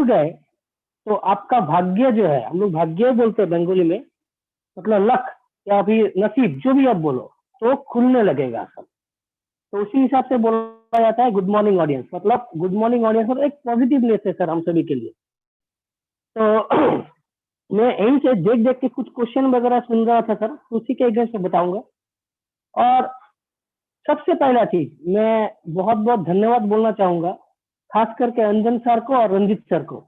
गए तो आपका भाग्य जो है, हम लोग भाग्य बोलते हैं बंगाली में, मतलब लक या फिर नसीब, जो भी आप बोलो, तो खुलने लगेगा सब। तो उसी हिसाब से बोला जाता है गुड मॉर्निंग ऑडियंस, मतलब गुड मॉर्निंग ऑडियंस मतलब एक पॉजिटिवनेस है सर हम सभी के लिए। तो मैं यहीं से देख देख के कुछ क्वेश्चन वगैरह सुन रहा था सर, उसी के अगेंस्ट में बताऊंगा। और सबसे पहला चीज मैं बहुत बहुत धन्यवाद बोलना चाहूंगा, खास करके अंजन सर को और रंजित सर को।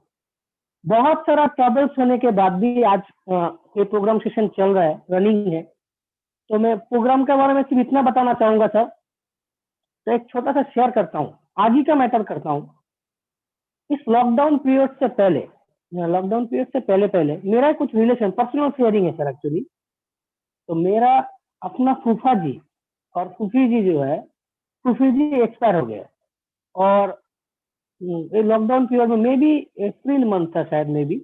बहुत सारा ट्रबल्स होने के बाद भी आज ये प्रोग्राम सेशन चल रहा है, रनिंग है। तो मैं प्रोग्राम के बारे में सिर्फ इतना बताना चाहूंगा सर। तो एक छोटा सा शेयर करता हूँ, आज ही का मैटर करता हूँ। इस लॉकडाउन पीरियड से पहले, पहले मेरा कुछ रिलेशन, पर्सनल शेयरिंग है सर एक्चुअली। तो मेरा अपना फूफा जी और फूफी जी जो है, फूफी जी एक्सपायर हो गए। और ये लॉकडाउन पीरियड में मे बी अप्रैल मंथ था शायद, मे बी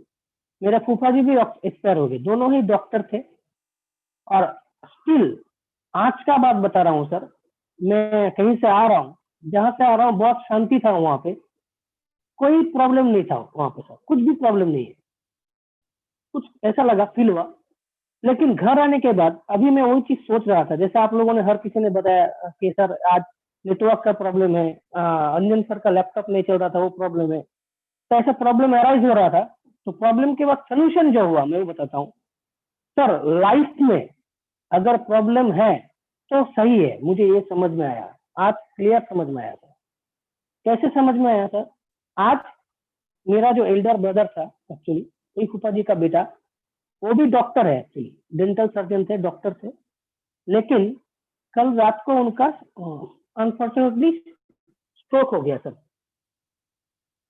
मेरा फूफा जी भी एक्सपायर हो गए। दोनों ही डॉक्टर थे। और स्टिल आज का बात बता रहा हूँ सर, मैं कहीं से आ रहा हूँ, जहां से आ रहा हूँ बहुत शांति था वहां पे, कोई प्रॉब्लम नहीं था वहां पे सर, कुछ भी प्रॉब्लम नहीं है। कुछ ऐसा लगा, फील हुआ। लेकिन घर आने के बाद अभी मैं वही चीज सोच रहा था, जैसे आप लोगों ने हर किसी ने बताया कि सर आज नेटवर्क का प्रॉब्लम है, अंजन सर का लैपटॉप नहीं चल रहा था, वो प्रॉब्लम है। तो ऐसा प्रॉब्लम अराइज हो रहा था। तो प्रॉब्लम के बाद सोल्यूशन जो हुआ मैं वो बताता हूँ सर। लाइफ में अगर प्रॉब्लम है तो सही है, मुझे ये समझ में आया, आज क्लियर समझ में आया था। कैसे समझ में आया सर? आज मेरा जो एल्डर ब्रदर था एक्चुअली, वही फूफा जी का बेटा, वो भी डॉक्टर है एक्चुअली, डेंटल सर्जन थे, डॉक्टर थे। लेकिन कल रात को उनका अनफॉर्चुनेटली स्ट्रोक हो गया सर।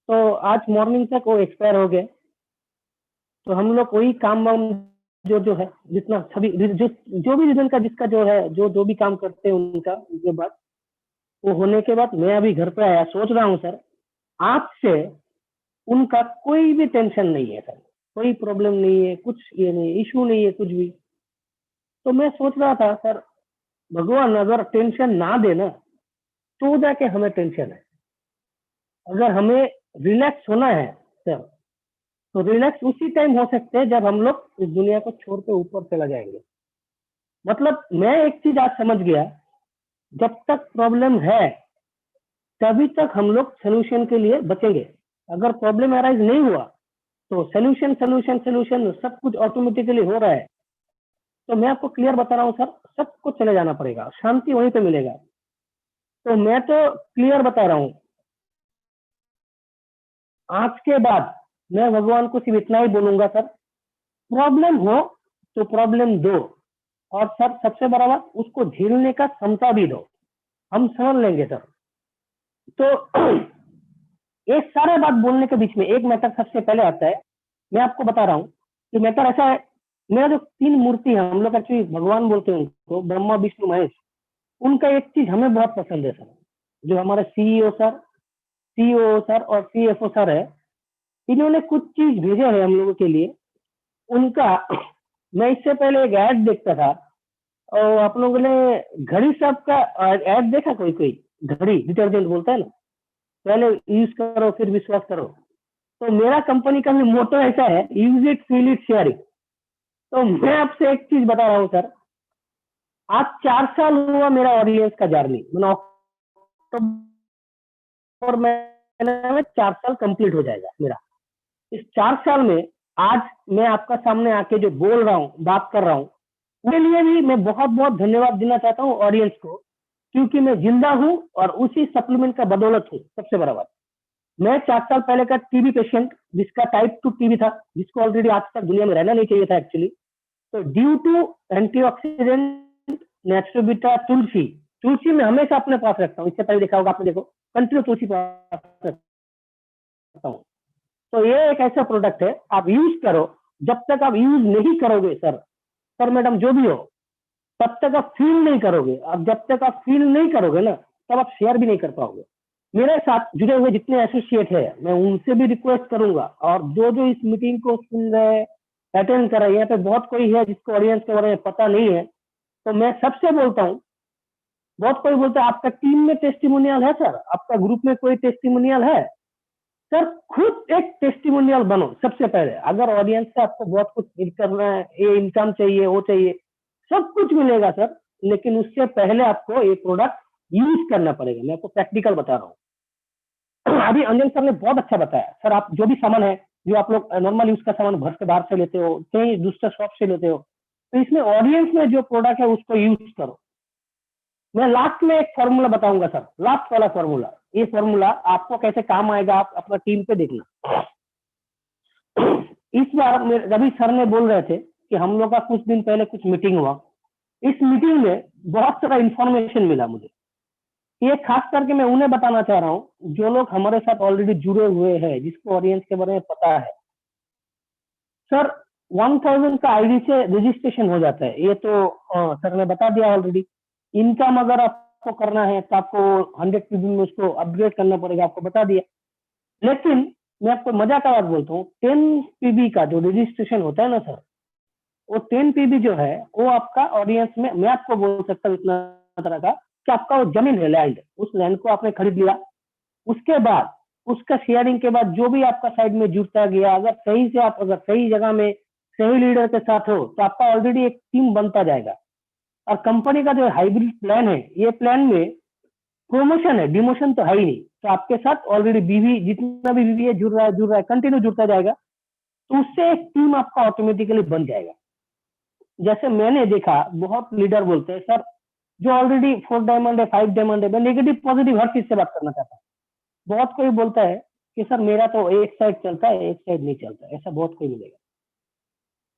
तो आज मॉर्निंग तक वो एक्सपायर हो गए। तो हम लोग वही काम वाम जो है, जितना सभी जो भी रीजन का जिसका जो है, जो भी काम करते हैं उनका, उसके बाद वो होने के बाद मैं अभी घर पे आया, सोच रहा हूँ सर आज से उनका कोई भी टेंशन नहीं है सर, कोई प्रॉब्लम नहीं है, कुछ ये नहीं, इशू नहीं है कुछ भी। तो मैं सोच रहा था सर, भगवान अगर टेंशन ना देना तो जाके हमें टेंशन है। अगर हमें रिलैक्स होना है सर, तो रिलैक्स उसी टाइम हो सकते हैं जब हम लोग इस दुनिया को छोड़ के ऊपर चला जाएंगे। मतलब मैं एक चीज आज समझ गया, जब तक प्रॉब्लम है तभी तक हम लोग सोल्यूशन के लिए बचेंगे। अगर प्रॉब्लम अराइज नहीं हुआ तो सोल्यूशन सोल्यूशन सोल्यूशन सब कुछ ऑटोमेटिकली हो रहा है। तो मैं आपको क्लियर बता रहा हूँ सर, सबको चले जाना पड़ेगा, शांति वहीं पे मिलेगा। तो मैं तो क्लियर बता रहा हूँ, आज के बाद मैं भगवान को सिर्फ इतना ही बोलूंगा सर, प्रॉब्लम हो तो प्रॉब्लम दो, और सर सबसे बड़ा बात, उसको झेलने का क्षमता भी दो, हम समझ लेंगे सर। तो ये सारे बात बोलने के बीच में एक मैटर सबसे पहले आता है। मैं आपको बता रहा हूँ कि मैटर ऐसा है, मेरा जो 3 मूर्ति है, हम लोग एक्चुअली भगवान बोलते हैं उनको, ब्रह्मा विष्णु महेश। उनका एक चीज हमें बहुत पसंद है सर, जो हमारे सीईओ सर और सीएफओ सर है, इन्होंने कुछ चीज भेजे हैं हम लोगों के लिए। उनका मैं इससे पहले एक ऐड देखता था, और आप लोगों ने घड़ी साहब का ऐड देखा? कोई कोई घड़ी डिटर्जेंट बोलता है ना, पहले यूज करो फिर विश्वास करो। तो मेरा कंपनी का भी मोटो ऐसा है, use it feel it share it. तो मैं आपसे एक चीज बता रहा हूँ सर, आज 4 साल हुआ मेरा ऑडियंस का जर्नी, मैंने अक्टूबर महीने में 4 साल कंप्लीट हो जाएगा मेरा। इस 4 साल में आज मैं आपका सामने आके जो बोल रहा हूँ, बात कर रहा हूँ, उसके लिए भी मैं बहुत बहुत धन्यवाद देना चाहता हूँ ऑडियंस को, क्योंकि मैं जिंदा हूँ और उसी सप्लीमेंट का बदौलत हूँ। सबसे बड़ा बात, मैं 4 साल पहले का टीबी पेशेंट, जिसका टाइप 2 टीबी था, जिसको ऑलरेडी आज तक दुनिया में रहना नहीं चाहिए था एक्चुअली। तो ड्यू टू एंटीऑक्सीडेंट नेचुरोबिटा तुलसी, तुलसी में हमेशा अपने पास रखता हूँ, इससे पहले देखा होगा आपने, देखो कंटिन्यू तुलसी पास रखता हूँ। तो ये एक ऐसा प्रोडक्ट है, आप यूज करो। जब तक आप यूज नहीं करोगे सर मैडम जो भी हो, तब तक आप फील नहीं करोगे। अब जब तक आप फील नहीं करोगे ना, तब आप शेयर भी नहीं कर पाओगे। मेरे साथ जुड़े हुए जितने एसोसिएट है, मैं उनसे भी रिक्वेस्ट करूंगा, और जो इस मीटिंग को सुन रहे, अटेंड कर रहे हैं, यहाँ पे बहुत कोई है जिसको ऑडियंस के बारे में पता नहीं है, तो मैं सबसे बोलता हूँ, बहुत कोई बोलता है आपका टीम में टेस्टिमोनियल है सर, आपका ग्रुप में कोई टेस्टिमोनियल है? सर खुद एक टेस्टिमोनियल बनो सबसे पहले। अगर ऑडियंस से आपको बहुत कुछ करना है, ये इनकम चाहिए, वो चाहिए, सब कुछ मिलेगा सर, लेकिन उससे पहले आपको ये प्रोडक्ट यूज करना पड़ेगा। मैं आपको प्रैक्टिकल बता रहा हूँ। अभी अंजन सर ने बहुत अच्छा बताया। सर आप जो भी सामान है, जो आप लोग नॉर्मल यूज का सामान घर से बाहर से लेते हो, कहीं दूसरे शॉप से लेते हो, तो इसमें ऑडियंस में जो प्रोडक्ट है उसको यूज करो। मैं लास्ट में एक फॉर्मूला बताऊंगा सर, लास्ट वाला फॉर्मूला। ये फॉर्मूला आपको कैसे काम आएगा, आप अपना टीम पे देखना। इस बार रवि सर ने बोल रहे थे कि हम लोग का कुछ दिन पहले कुछ मीटिंग हुआ। इस मीटिंग में बहुत सारा इंफॉर्मेशन मिला मुझे। ये खास करके मैं उन्हें बताना चाह रहा हूँ जो लोग हमारे साथ ऑलरेडी जुड़े हुए हैं, जिसको ऑडियंस के बारे में पता है। सर 1000 का आईडी से रजिस्ट्रेशन हो जाता है, ये तो सर ने बता दिया ऑलरेडी। इनकम अगर आपको करना है तो आपको 100 पीबी में उसको अपग्रेड करना पड़ेगा, आपको बता दिया। लेकिन मैं आपको मजा का बात बोलता हूँ, 10 पीबी का जो रजिस्ट्रेशन होता है ना सर, वो 10 पीबी जो है वो आपका ऑडियंस में, मैं आपको बोल सकता हूँ इतना तरह का कि आपका वो जमीन है, लैंड, उस लैंड को आपने खरीद लिया। उसके बाद उसका शेयरिंग के बाद जो भी आपका साइड में जुड़ता गया, अगर सही से आप अगर सही जगह में सही लीडर के साथ हो तो आपका ऑलरेडी एक टीम बनता जाएगा। और कंपनी का जो हाइब्रिड प्लान है, ये प्लान में प्रमोशन है, डिमोशन तो है ही नहीं। तो आपके साथ ऑलरेडी बीवी, जितना भी बीवी है जुड़ रहा है, कंटिन्यू जुड़ता जाएगा। तो उससे एक टीम आपका ऑटोमेटिकली बन जाएगा। जैसे मैंने देखा बहुत लीडर बोलते हैं सर जो ऑलरेडी 4 डायमंड है, 5 डायमंड है, मैं नेगेटिव पॉजिटिव हर चीज से बात करना चाहता हूँ। बहुत कोई बोलता है कि सर मेरा तो एक साइड चलता है, एक साइड नहीं चलता है, ऐसा बहुत कोई मिलेगा।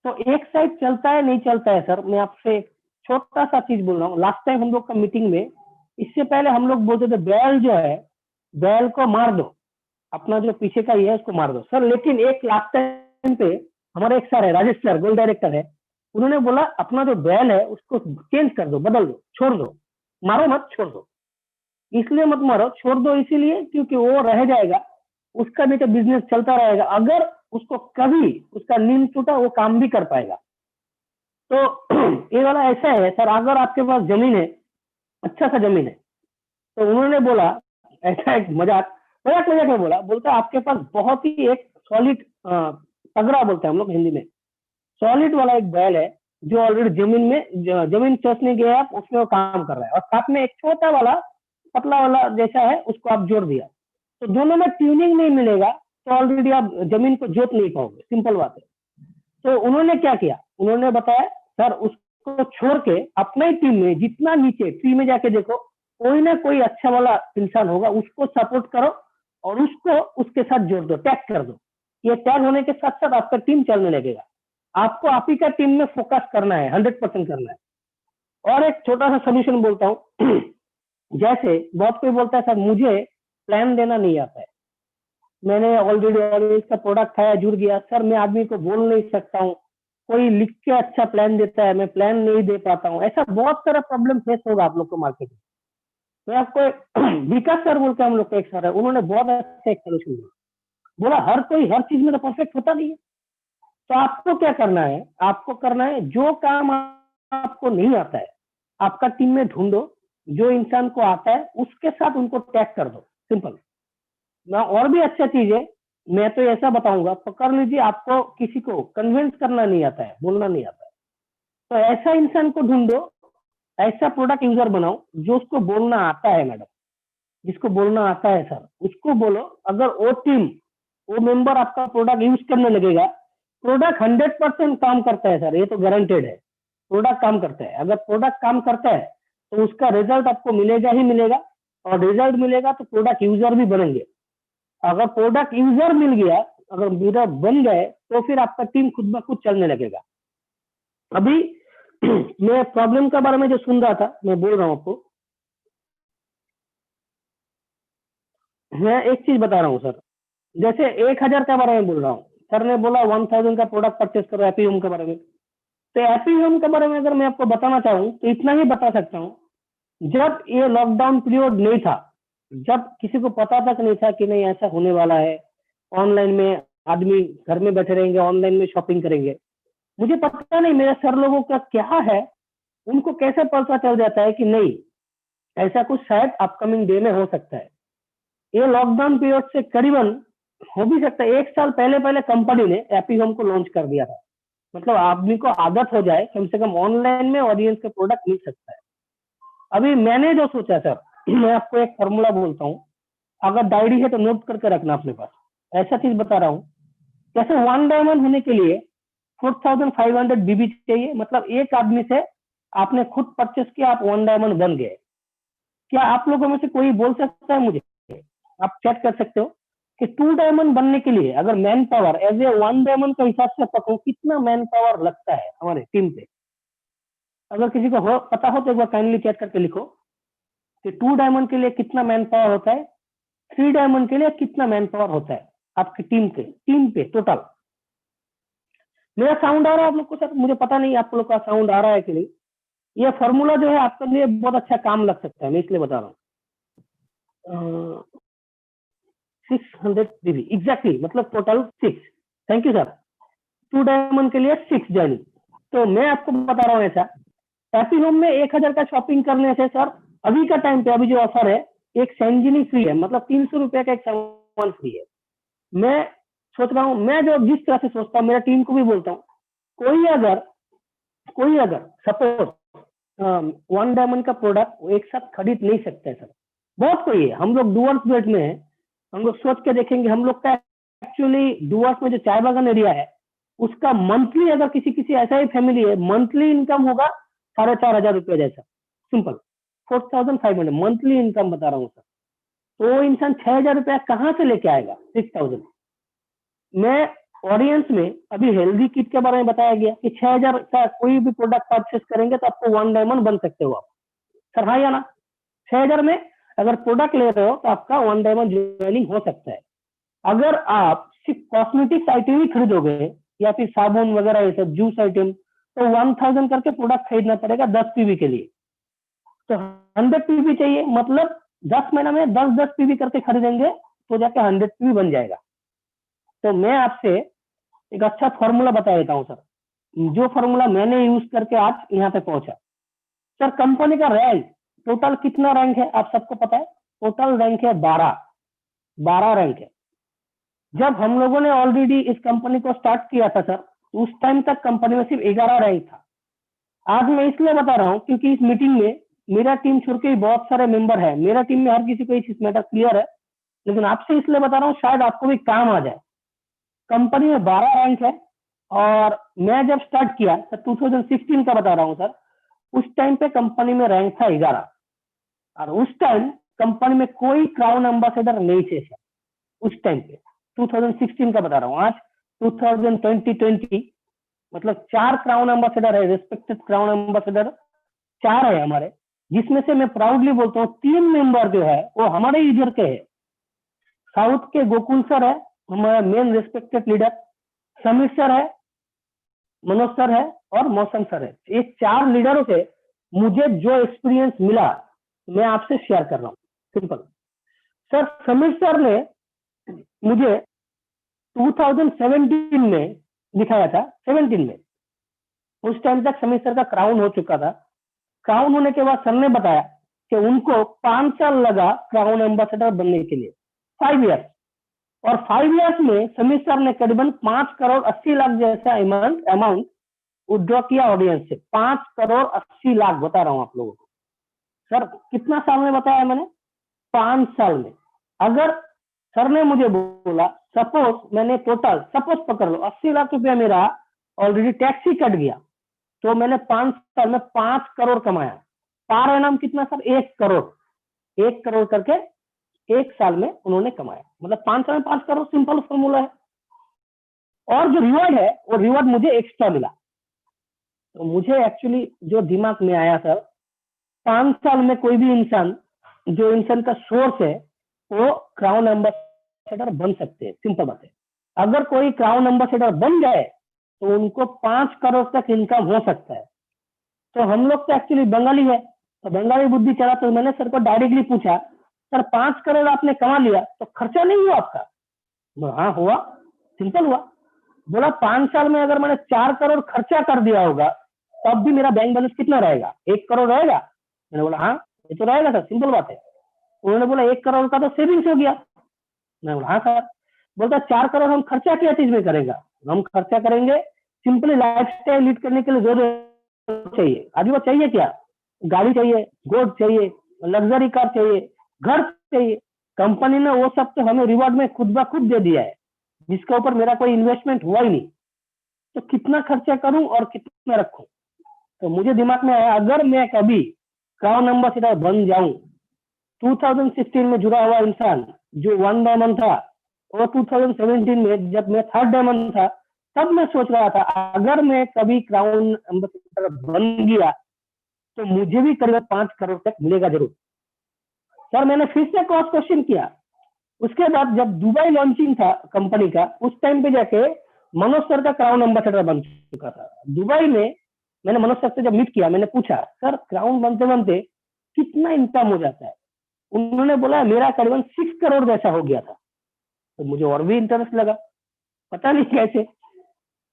तो एक साइड चलता है नहीं चलता है सर, मैं आपसे छोटा सा चीज बोल रहा हूँ। लास्ट टाइम हम लोग का मीटिंग में, इससे पहले हम लोग बोलते थे बैल जो है, बैल को मार दो, अपना जो पीछे का ये है उसको मार दो सर। लेकिन एक लास्ट टाइम पे हमारे एक सर है, राजेश सर, गोल डायरेक्टर है, उन्होंने बोला अपना जो बैल है उसको चेंज कर दो, बदल दो, छोड़ दो, मारो मत, छोड़ दो। इसलिए मत मारो, छोड़ दो इसीलिए क्योंकि वो रह जाएगा, उसका भी तो बिजनेस चलता रहेगा। अगर उसको कभी उसका नींद टूटा, वो काम भी कर पाएगा। तो ये वाला ऐसा है सर, अगर आपके पास जमीन है, अच्छा सा जमीन है, तो उन्होंने बोला, ऐसा एक मजाक मजाक मजाक में बोला, बोलता आपके पास बहुत ही एक सॉलिड, तगड़ा बोलते हैं हम लोग हिंदी में, सॉलिड वाला एक बैल है जो ऑलरेडी जमीन में, जमीन चसने गया आप उसमें वो काम कर रहा है, और साथ में एक छोटा वाला पतला वाला जैसा है उसको आप जोड़ दिया, तो दोनों में ट्यूनिंग नहीं मिलेगा, तो ऑलरेडी आप जमीन को जोत नहीं पाओगे, सिंपल बात है। तो उन्होंने क्या किया, उन्होंने बताया सर उसको छोड़ के अपने टीम में जितना नीचे ट्री में जाके देखो, कोई ना कोई अच्छा वाला इंसान होगा, उसको सपोर्ट करो और उसको उसके साथ जोड़ दो, टैग कर दो। ये टैग होने के साथ साथ आपका टीम चलने लगेगा। आपको आप ही का टीम में फोकस करना है, 100% करना है। और एक छोटा सा सोल्यूशन बोलता हूँ। जैसे बहुत कोई बोलता है सर मुझे प्लान देना नहीं आता है, मैंने ऑलरेडी इसका प्रोडक्ट खाया, जुड़ गया, सर मैं आदमी को बोल नहीं सकता हूँ, कोई लिख के अच्छा प्लान देता है, मैं प्लान नहीं दे पाता हूँ। ऐसा बहुत सारा प्रॉब्लम फेस होगा आप लोग को मार्केट में। तो आपको विकास सर बोल के हम लोग को एक सर है, उन्होंने बहुत अच्छा एक सोल्यूशन दिया। बोला हर कोई हर चीज में तो परफेक्ट होता नहीं है, तो आपको क्या करना है, आपको करना है जो काम आपको नहीं आता है, आपका टीम में ढूंढो, जो इंसान को आता है उसके साथ उनको टैग कर दो, सिंपल ना। और भी अच्छा चीज है, मैं तो ऐसा बताऊंगा, पकड़ लीजिए आपको किसी को कन्विंस करना नहीं आता है, बोलना नहीं आता है, तो ऐसा इंसान को ढूंढो, ऐसा प्रोडक्ट यूजर बनाओ जो उसको बोलना आता है। मैडम जिसको बोलना आता है सर उसको बोलो, अगर वो टीम, वो मेंबर आपका प्रोडक्ट यूज करने लगेगा, प्रोडक्ट 100% काम करता है सर, ये तो गारंटेड है। प्रोडक्ट काम करता है, अगर प्रोडक्ट काम करता है तो उसका रिजल्ट आपको मिलेगा ही मिलेगा, और रिजल्ट मिलेगा तो प्रोडक्ट यूजर भी बनेंगे। अगर प्रोडक्ट यूजर मिल गया, अगर यूजर बन गए, तो फिर आपका टीम खुद ब खुद चलने लगेगा। अभी मैं प्रॉब्लम के बारे में जो सुन रहा था, मैं बोल रहा हूँ आपको, मैं एक चीज बता रहा हूँ सर। जैसे 1000 के बारे में बोल रहा हूँ, सर ने बोला 1000 का प्रोडक्ट परचेस करो एपी होम के बारे में। तो एपी होम के बारे में अगर मैं आपको बताना चाहूँ तो इतना ही बता सकता हूँ, जब ये लॉकडाउन पीरियड नहीं था, जब किसी को पता तक नहीं था कि नहीं ऐसा होने वाला है, ऑनलाइन में आदमी घर में बैठे रहेंगे, ऑनलाइन में शॉपिंग करेंगे, मुझे पता नहीं मेरे सर लोगों का क्या है, उनको कैसे पता चल जाता है कि नहीं ऐसा कुछ शायद अपकमिंग डे में हो सकता है। ये लॉकडाउन पीरियड से करीबन हो भी सकता है 1 साल पहले पहले कंपनी ने एपी होम को लॉन्च कर दिया था, मतलब आदमी को आदत हो जाए, कम से कम ऑनलाइन में ऑडियंस का प्रोडक्ट मिल सकता है। अभी मैंने जो सोचा सर, मैं आपको एक फॉर्मूला बोलता हूँ, अगर डायरी है तो नोट करके रखना अपने पास। ऐसा चीज बता रहा हूँ, जैसे 1 डायमंड होने के लिए 4500 बीबी चाहिए, मतलब एक आदमी से आपने खुद परचेस किया, आप 1 डायमंड बन गए। क्या आप लोगों में से कोई बोल सकता है मुझे, आप चेक कर सकते हो कि 2 डायमंड बनने के लिए अगर man power as a 1 diamond का हिसाब से पकड़ो, कितना मैन पावर लगता है हमारे टीम पे? अगर किसी को पता हो तो एक बार काइंडली चेक करके लिखो कि 2 डायमंड के लिए कितना मैन पावर होता है, 3 डायमंड के लिए कितना मैन पावर होता है आपकी टीम पे टोटल। मेरा साउंड आ रहा है आप लोग को सर? मुझे पता नहीं आप लोग का साउंड आ रहा है कि नहीं। ये फॉर्मूला जो है आपके लिए बहुत अच्छा काम लग सकता है, मैं इसलिए बता रहा हूँ। 600 बीबी एग्जैक्टली, मतलब total 6। Thank you sir. 2 diamond के लिए 6 जर्नी। तो मैं आपको बता रहा हूँ ऐसा, हैप्पी होम में 1000 का शॉपिंग करने से सर, अभी का टाइम पे अभी जो ऑफर है, एक सैंजिनी फ्री है, मतलब 300 रुपए का एक सामान फ्री है। मैं सोच रहा हूँ, मैं जो जिस तरह से सोचता हूँ, मेरा टीम को भी बोलता हूँ, कोई अगर सपोज 1 डायमंड का प्रोडक्ट एक साथ खरीद नहीं सकते हैं सर, बहुत कोई है। हम लोग डुअर्स बेल्ट में है, हम लोग सोच के देखेंगे, हम लोग का एक्चुअली डुअर्स में जो चाय बागान एरिया है, उसका मंथली अगर किसी ऐसा ही फैमिली है, मंथली इनकम होगा 4500 रुपया जैसा, सिंपल 4500 मंथली इनकम बता रहा हूँ सर। तो इंसान 6000 रुपया कहाँ से लेके आएगा 6000? मैं ऑडियंस में अभी हेल्दी किट के बारे में बताया गया कि 6000 का कोई भी प्रोडक्ट परचेस करेंगे तो आपको 1 डायमंड बन सकते हो आप सर, हाँ या ना? 6000 में अगर प्रोडक्ट ले रहे हो तो आपका 1 डायमंड ज्वाइनिंग हो सकता है। अगर आप सिर्फ कॉस्मेटिक्स आइटम ही खरीदोगे या फिर साबुन वगैरह ये सब जूस आइटम, तो 1000 करके प्रोडक्ट खरीदना पड़ेगा 10 पीवी के लिए। तो 100 पीवी चाहिए, मतलब 10 महीना में 10 पीवी करके खरीदेंगे तो जाके 100 पीवी बन जाएगा। तो मैं आपसे एक अच्छा फॉर्मूला बता देता हूँ सर, जो फॉर्मूला मैंने यूज करके आज यहाँ पे पहुंचा। सर कंपनी का रैंक टोटल कितना रैंक है आप सबको पता है? टोटल रैंक है 12 रैंक है। जब हम लोगों ने ऑलरेडी इस कंपनी को स्टार्ट किया था सर, उस टाइम तक कंपनी में सिर्फ 11 रैंक था। आज मैं इसलिए बता रहा हूँ क्योंकि इस मीटिंग में मेरा टीम छोड़ के बहुत सारे मेंबर है, मेरा टीम में हर किसी को इस मैटर क्लियर है, लेकिन आपसे इसलिए बता रहा हूँ शायद आपको भी काम आ जाए। कंपनी में 12 रैंक है, और मैं जब स्टार्ट किया तो 2016 का बता रहा हूँ सर, उस टाइम पे कंपनी में रैंक था 11, और उस टाइम कंपनी में कोई क्राउन एम्बेसडर नहीं थे सर। उस टाइम पे 2016 का बता रहा हूँ, आज 2020 मतलब 4 क्राउन एम्बेसडर है, रिस्पेक्टेड क्राउन एम्बेसडर 4 है हमारे, जिसमें से मैं प्राउडली बोलता हूँ 3 मेंबर जो है वो हमारे इधर के है। साउथ के गोकुल सर है हमारा main respected leader, Sameer sir है, मनोज सर है और मौसम सर है। ये 4 लीडरों से मुझे जो एक्सपीरियंस मिला मैं आपसे शेयर कर रहा हूँ, सिंपल। सर समीर सर ने मुझे 2017 में दिखाया था, 17 में, उस टाइम तक समीर सर का क्राउन हो चुका था। क्राउन होने के बाद सर ने बताया कि उनको 5 साल लगा क्राउन एम्बेसडर बनने के लिए, 5 ईयर्स। और 5 ईयर्स में समीर सर ने करीबन 5 करोड़ 80 लाख जैसा अमाउंट विड्रॉ किया ऑडियंस से। 5 करोड़ 80 लाख बता रहा हूं आप लोगों को सर। कितना साल में बताया मैंने? 5 साल में। अगर सर ने मुझे बोला सपोज मैंने टोटल सपोज पकड़ लो 80 लाख रुपया मेरा ऑलरेडी टैक्स ही कट गया, तो मैंने 5 साल में 5 करोड़ कमाया। पार एनम कितना सर? 1 करोड़। 1 करोड़ करके 1 साल में उन्होंने कमाया, मतलब 5 साल में 5 करोड़, सिंपल फॉर्मूला है। और जो रिवॉर्ड है वो रिवॉर्ड मुझे एक्स्ट्रा मिला। तो मुझे एक्चुअली जो दिमाग में आया सर, 5 साल में कोई भी इंसान, जो इंसान का सोर्स है वो क्राउन एम्बेसडर बन सकते हैं, सिंपल बात है। अगर कोई क्राउन एम्बेसडर बन जाए तो उनको 5 करोड़ तक इनकम हो सकता है। तो हम लोग तो एक्चुअली बंगाली है, तो बंगाली बुद्धि चला, तो मैंने सर को डायरेक्टली पूछा सर 5 करोड़ आपने कमा लिया तो खर्चा नहीं हुआ आपका? हाँ हुआ, सिंपल हुआ। बोला 5 साल में अगर मैंने 4 करोड़ खर्चा कर दिया होगा तब भी मेरा बैंक बैलेंस कितना रहेगा? 1 करोड़ रहेगा। मैंने बोला हाँ ये तो रहेगा सर, सिंपल बात है। उन्होंने बोला 1 करोड़ का तो सेविंग्स हो गया। मैं बोला हाँ सर। बोलता 4 करोड़ हम खर्चा क्या चीज में करेगा, हम खर्चा करेंगे सिंपली लाइफ स्टाइल लीड करने के लिए जो चाहिए। अभी वो चाहिए क्या, गाड़ी चाहिए, गोद चाहिए, लग्जरी कार चाहिए, घर चाहिए। कंपनी ने वो सब तो हमें रिवॉर्ड में खुद ब खुद दे दिया है, जिसके ऊपर मेरा कोई इन्वेस्टमेंट हुआ ही नहीं। तो कितना खर्चा करूं और कितना रखूं। तो मुझे दिमाग में आया, अगर मैं कभी क्राउन एम्बेसडर बन जाऊं, 2016 में जुड़ा हुआ इंसान जो 1 डायमंड था, और 2017 में जब मैं 3rd डायमंड था, तब मैं सोच रहा था अगर मैं कभी क्राउन एम्बेसडर बन गया तो मुझे भी करीब 5 करोड़ तक मिलेगा जरूर। सर मैंने फिर से क्रॉस क्वेश्चन किया। उसके बाद जब दुबई लॉन्चिंग था कंपनी का, उस टाइम पे जाके मनोज सर का क्राउन एम्बेसडर बन चुका था दुबई में। मैंने मनोज सर से जब मीट किया, मैंने पूछा सर क्राउन बनते बनते कितना इनकम हो जाता है। उन्होंने बोला मेरा करीबन 6 करोड़ जैसा हो गया था। तो मुझे और भी इंटरेस्ट लगा, पता नहीं कैसे।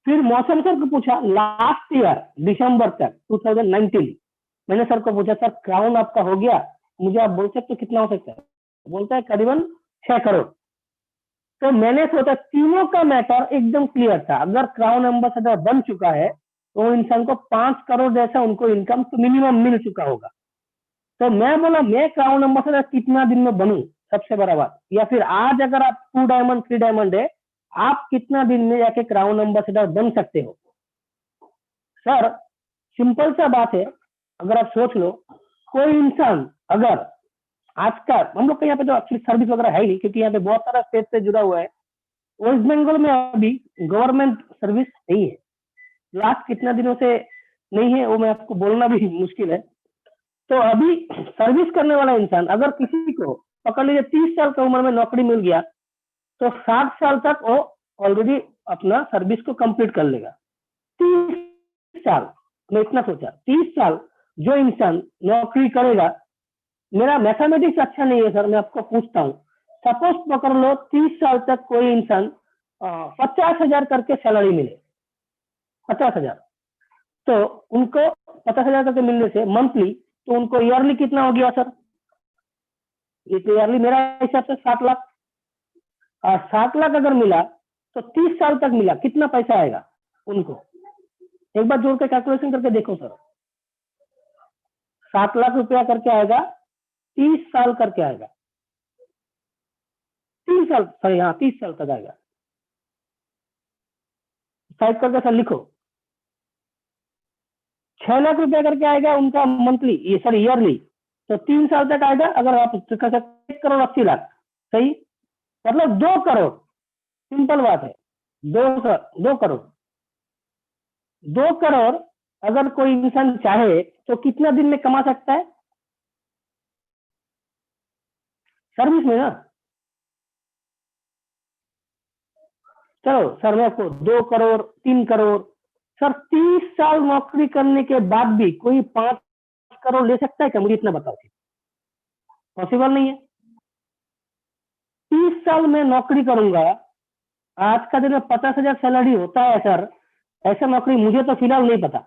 फिर मौसम सर को पूछा, लास्ट ईयर दिसंबर तक 2019 मैंने सर को पूछा सर क्राउन आपका हो गया, मुझे आप बोल सकते हो कितना हो सकता है। बोलता है करीबन 6 करोड़। तो मैंने सोचा तीनों का मैटर एकदम क्लियर था, अगर क्राउन एम्बेसडर बन चुका है तो इंसान को 5 करोड़ जैसा उनको इनकम तो मिनिमम मिल चुका होगा। तो मैं बोला मैं क्राउन एम्बेसडर कितना दिन में बनूं, सबसे बड़ा बात, या फिर आज अगर आप 2 डायमंड 3 डायमंड है, आप कितना दिन में जाके क्राउन एम्बेसडर बन सकते हो। सर सिंपल सा बात है, अगर आप सोच लो, कोई इंसान अगर आज का, हम लोग के यहाँ पे तो एक्चुअली सर्विस वगैरह है ही नहीं, क्योंकि यहाँ पे बहुत सारा स्टेट से जुड़ा हुआ है। वेस्ट बंगाल में अभी गवर्नमेंट सर्विस नहीं है, लास्ट कितना दिनों से नहीं है, वो मैं आपको बोलना भी मुश्किल है। तो अभी सर्विस करने वाला इंसान अगर किसी को पकड़ लीजिए 30 साल की उम्र में नौकरी मिल गया, तो 60 साल तक वो ऑलरेडी अपना सर्विस को कंप्लीट कर लेगा। 30 साल, मैं इतना सोचा 30 साल जो इंसान नौकरी करेगा। मेरा मैथमेटिक्स अच्छा नहीं है सर, मैं आपको पूछता हूँ, सपोज पकड़ लो 30 साल तक कोई इंसान 50,000 करके सैलरी मिले, 50,000, तो उनको 50,000 करके मिलने से मंथली, तो उनको ईयरली कितना हो गया सर, ये तो ईयरली मेरा हिसाब से 7 लाख। और 7 लाख अगर मिला तो 30 साल तक मिला, कितना पैसा आएगा उनको, एक बार जोड़ के कैलकुलेशन करके देखो सर। 7 लाख रुपया करके आएगा, 30 साल करके आएगा, 3 साल, सॉरी हाँ 30 साल तक आएगा। टाइप करके सर लिखो, 6 लाख रुपया करके आएगा उनका मंथली, ये सर ईयरली, तो 3 साल तक आएगा। अगर आप 1 करोड़ 80 लाख, सही, मतलब 2 करोड़, सिंपल बात है, 2 करोड़। 2 करोड़ अगर कोई इंसान चाहे तो कितना दिन में कमा सकता है सर्विस में ना। चलो सर मैं आपको 2 करोड़ 3 करोड़, सर 30 साल नौकरी करने के बाद भी कोई 5 करोड़ ले सकता है क्या, मुझे इतना बताओ। पॉसिबल नहीं है। 30 साल में नौकरी करूंगा, आज का दिन में 50,000 सैलरी होता है सर, ऐसा नौकरी मुझे तो फिलहाल नहीं पता।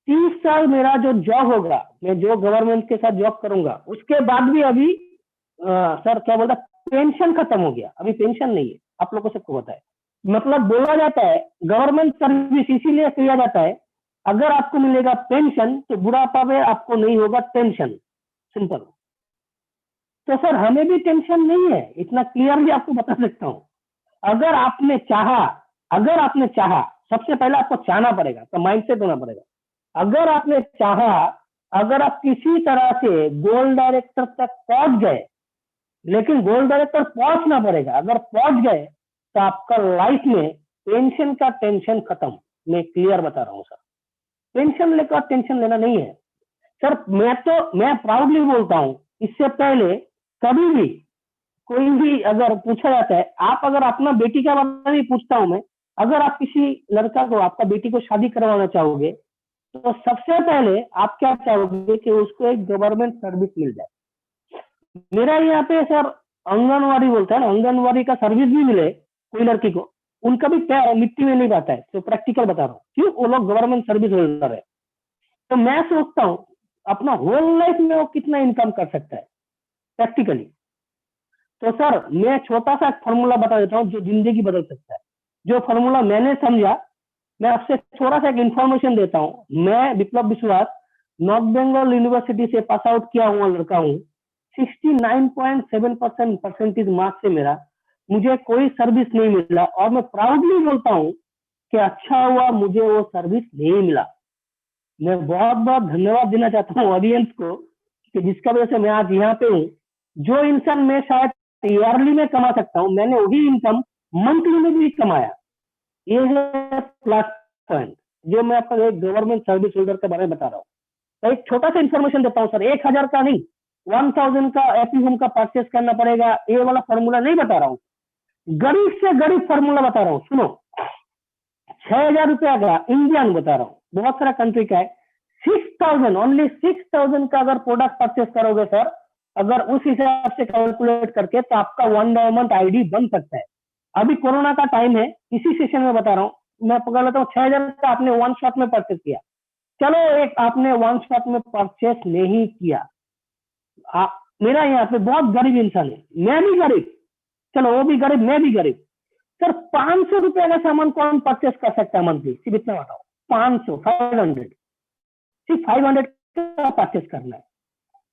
30 साल मेरा जो जॉब होगा, मैं जो गवर्नमेंट के साथ जॉब करूंगा, उसके बाद भी अभी सर क्या बोलता, पेंशन खत्म हो गया, अभी पेंशन नहीं है, आप लोगों को सबको पता है। मतलब बोला जाता है गवर्नमेंट सर्विस इसीलिए किया जाता है, अगर आपको मिलेगा पेंशन तो बुढ़ापा में आपको नहीं होगा टेंशन, सिंपल। तो सर हमें भी टेंशन नहीं है, इतना क्लियरली आपको बता सकता हूँ। अगर आपने चाहा, सबसे पहले आपको चाहना पड़ेगा, तो माइंडसेट होना पड़ेगा। अगर आपने चाहा, अगर आप किसी तरह से गोल्ड डायरेक्टर तक पहुंच गए, लेकिन गोल्ड डायरेक्टर पहुंचना पड़ेगा, अगर पहुंच गए तो आपका लाइफ में पेंशन का टेंशन खत्म। मैं क्लियर बता रहा हूँ सर, पेंशन लेकर टेंशन लेना नहीं है सर। मैं प्राउडली बोलता हूँ, इससे पहले कभी भी कोई भी अगर पूछा जाता है, आप अगर अपना बेटी का बारे में पूछता हूं मैं, अगर आप किसी लड़का को, आपका बेटी को शादी करवाना चाहोगे, तो सबसे पहले आप क्या चाहोगे कि उसको एक गवर्नमेंट सर्विस मिल जाए। मेरा यहाँ पे सर आंगनवाड़ी बोलता है ना, आंगनवाड़ी का सर्विस भी मिले कोई लड़की को, उनका भी पैर मिट्टी में नहीं जाता है। तो प्रैक्टिकल बता रहा हूँ, क्यों, वो लोग गवर्नमेंट सर्विस होल्डर है। तो मैं सोचता हूँ अपना होल लाइफ में वो कितना इनकम कर सकता है प्रैक्टिकली। तो सर मैं छोटा सा फॉर्मूला बता देता हूँ जो जिंदगी बदल सकता है। जो फॉर्मूला मैंने समझा, मैं आपसे थोड़ा सा एक इन्फॉर्मेशन देता हूँ। मैं विप्लव विश्वास नॉर्थ बंगाल यूनिवर्सिटी से पास आउट किया हुआ लड़का हूँ। 69.7% परसेंटेज मार्क्स से मेरा, मुझे कोई सर्विस नहीं मिला और मैं प्राउडली बोलता हूँ कि अच्छा हुआ मुझे वो सर्विस नहीं मिला। मैं बहुत बहुत धन्यवाद देना चाहता हूँ ऑडियंस को कि जिसका वजह से मैं आज यहाँ पे हूँ। जो इंसान मैं शायद ईयरली में कमा सकता हूँ, मैंने वही इनकम मंथली में भी कमाया। ये है प्लस पॉइंट जो मैं आपको एक गवर्नमेंट सर्विस होल्डर के बारे में बता रहा हूँ। तो एक छोटा सा इन्फॉर्मेशन देता हूँ सर, 1000 का नहीं 1000 का एपी होम का परचेस करना पड़ेगा, ये वाला फॉर्मूला नहीं बता रहा हूँ। गरीब से गरीब फॉर्मूला बता रहा हूँ, सुनो। 6000 रुपया का इंडियन बता रहा हूँ, बहुत सारा कंट्री का है। 6000 ओनली 6000 का अगर प्रोडक्ट परचेस करोगे सर, अगर उस हिसाब से कैलकुलेट करके, तो आपका वन डायमंड आईडी बन सकता है। अभी कोरोना का टाइम है, इसी सेशन में बता रहा हूँ। मैं पकड़ लेता हूँ 6000 का आपने वन शॉट में परचेस किया। चलो एक आपने वन शॉट में परचेस नहीं किया, मेरा यहाँ पे बहुत गरीब इंसान है, मैं भी गरीब, चलो वो भी गरीब मैं भी गरीब। सर 500 रुपए का सामान कौन परचेस कर सकता है मंथली? सिर्फ इतना बताओ। 500 500 सिर्फ 500 का परचेस करना है।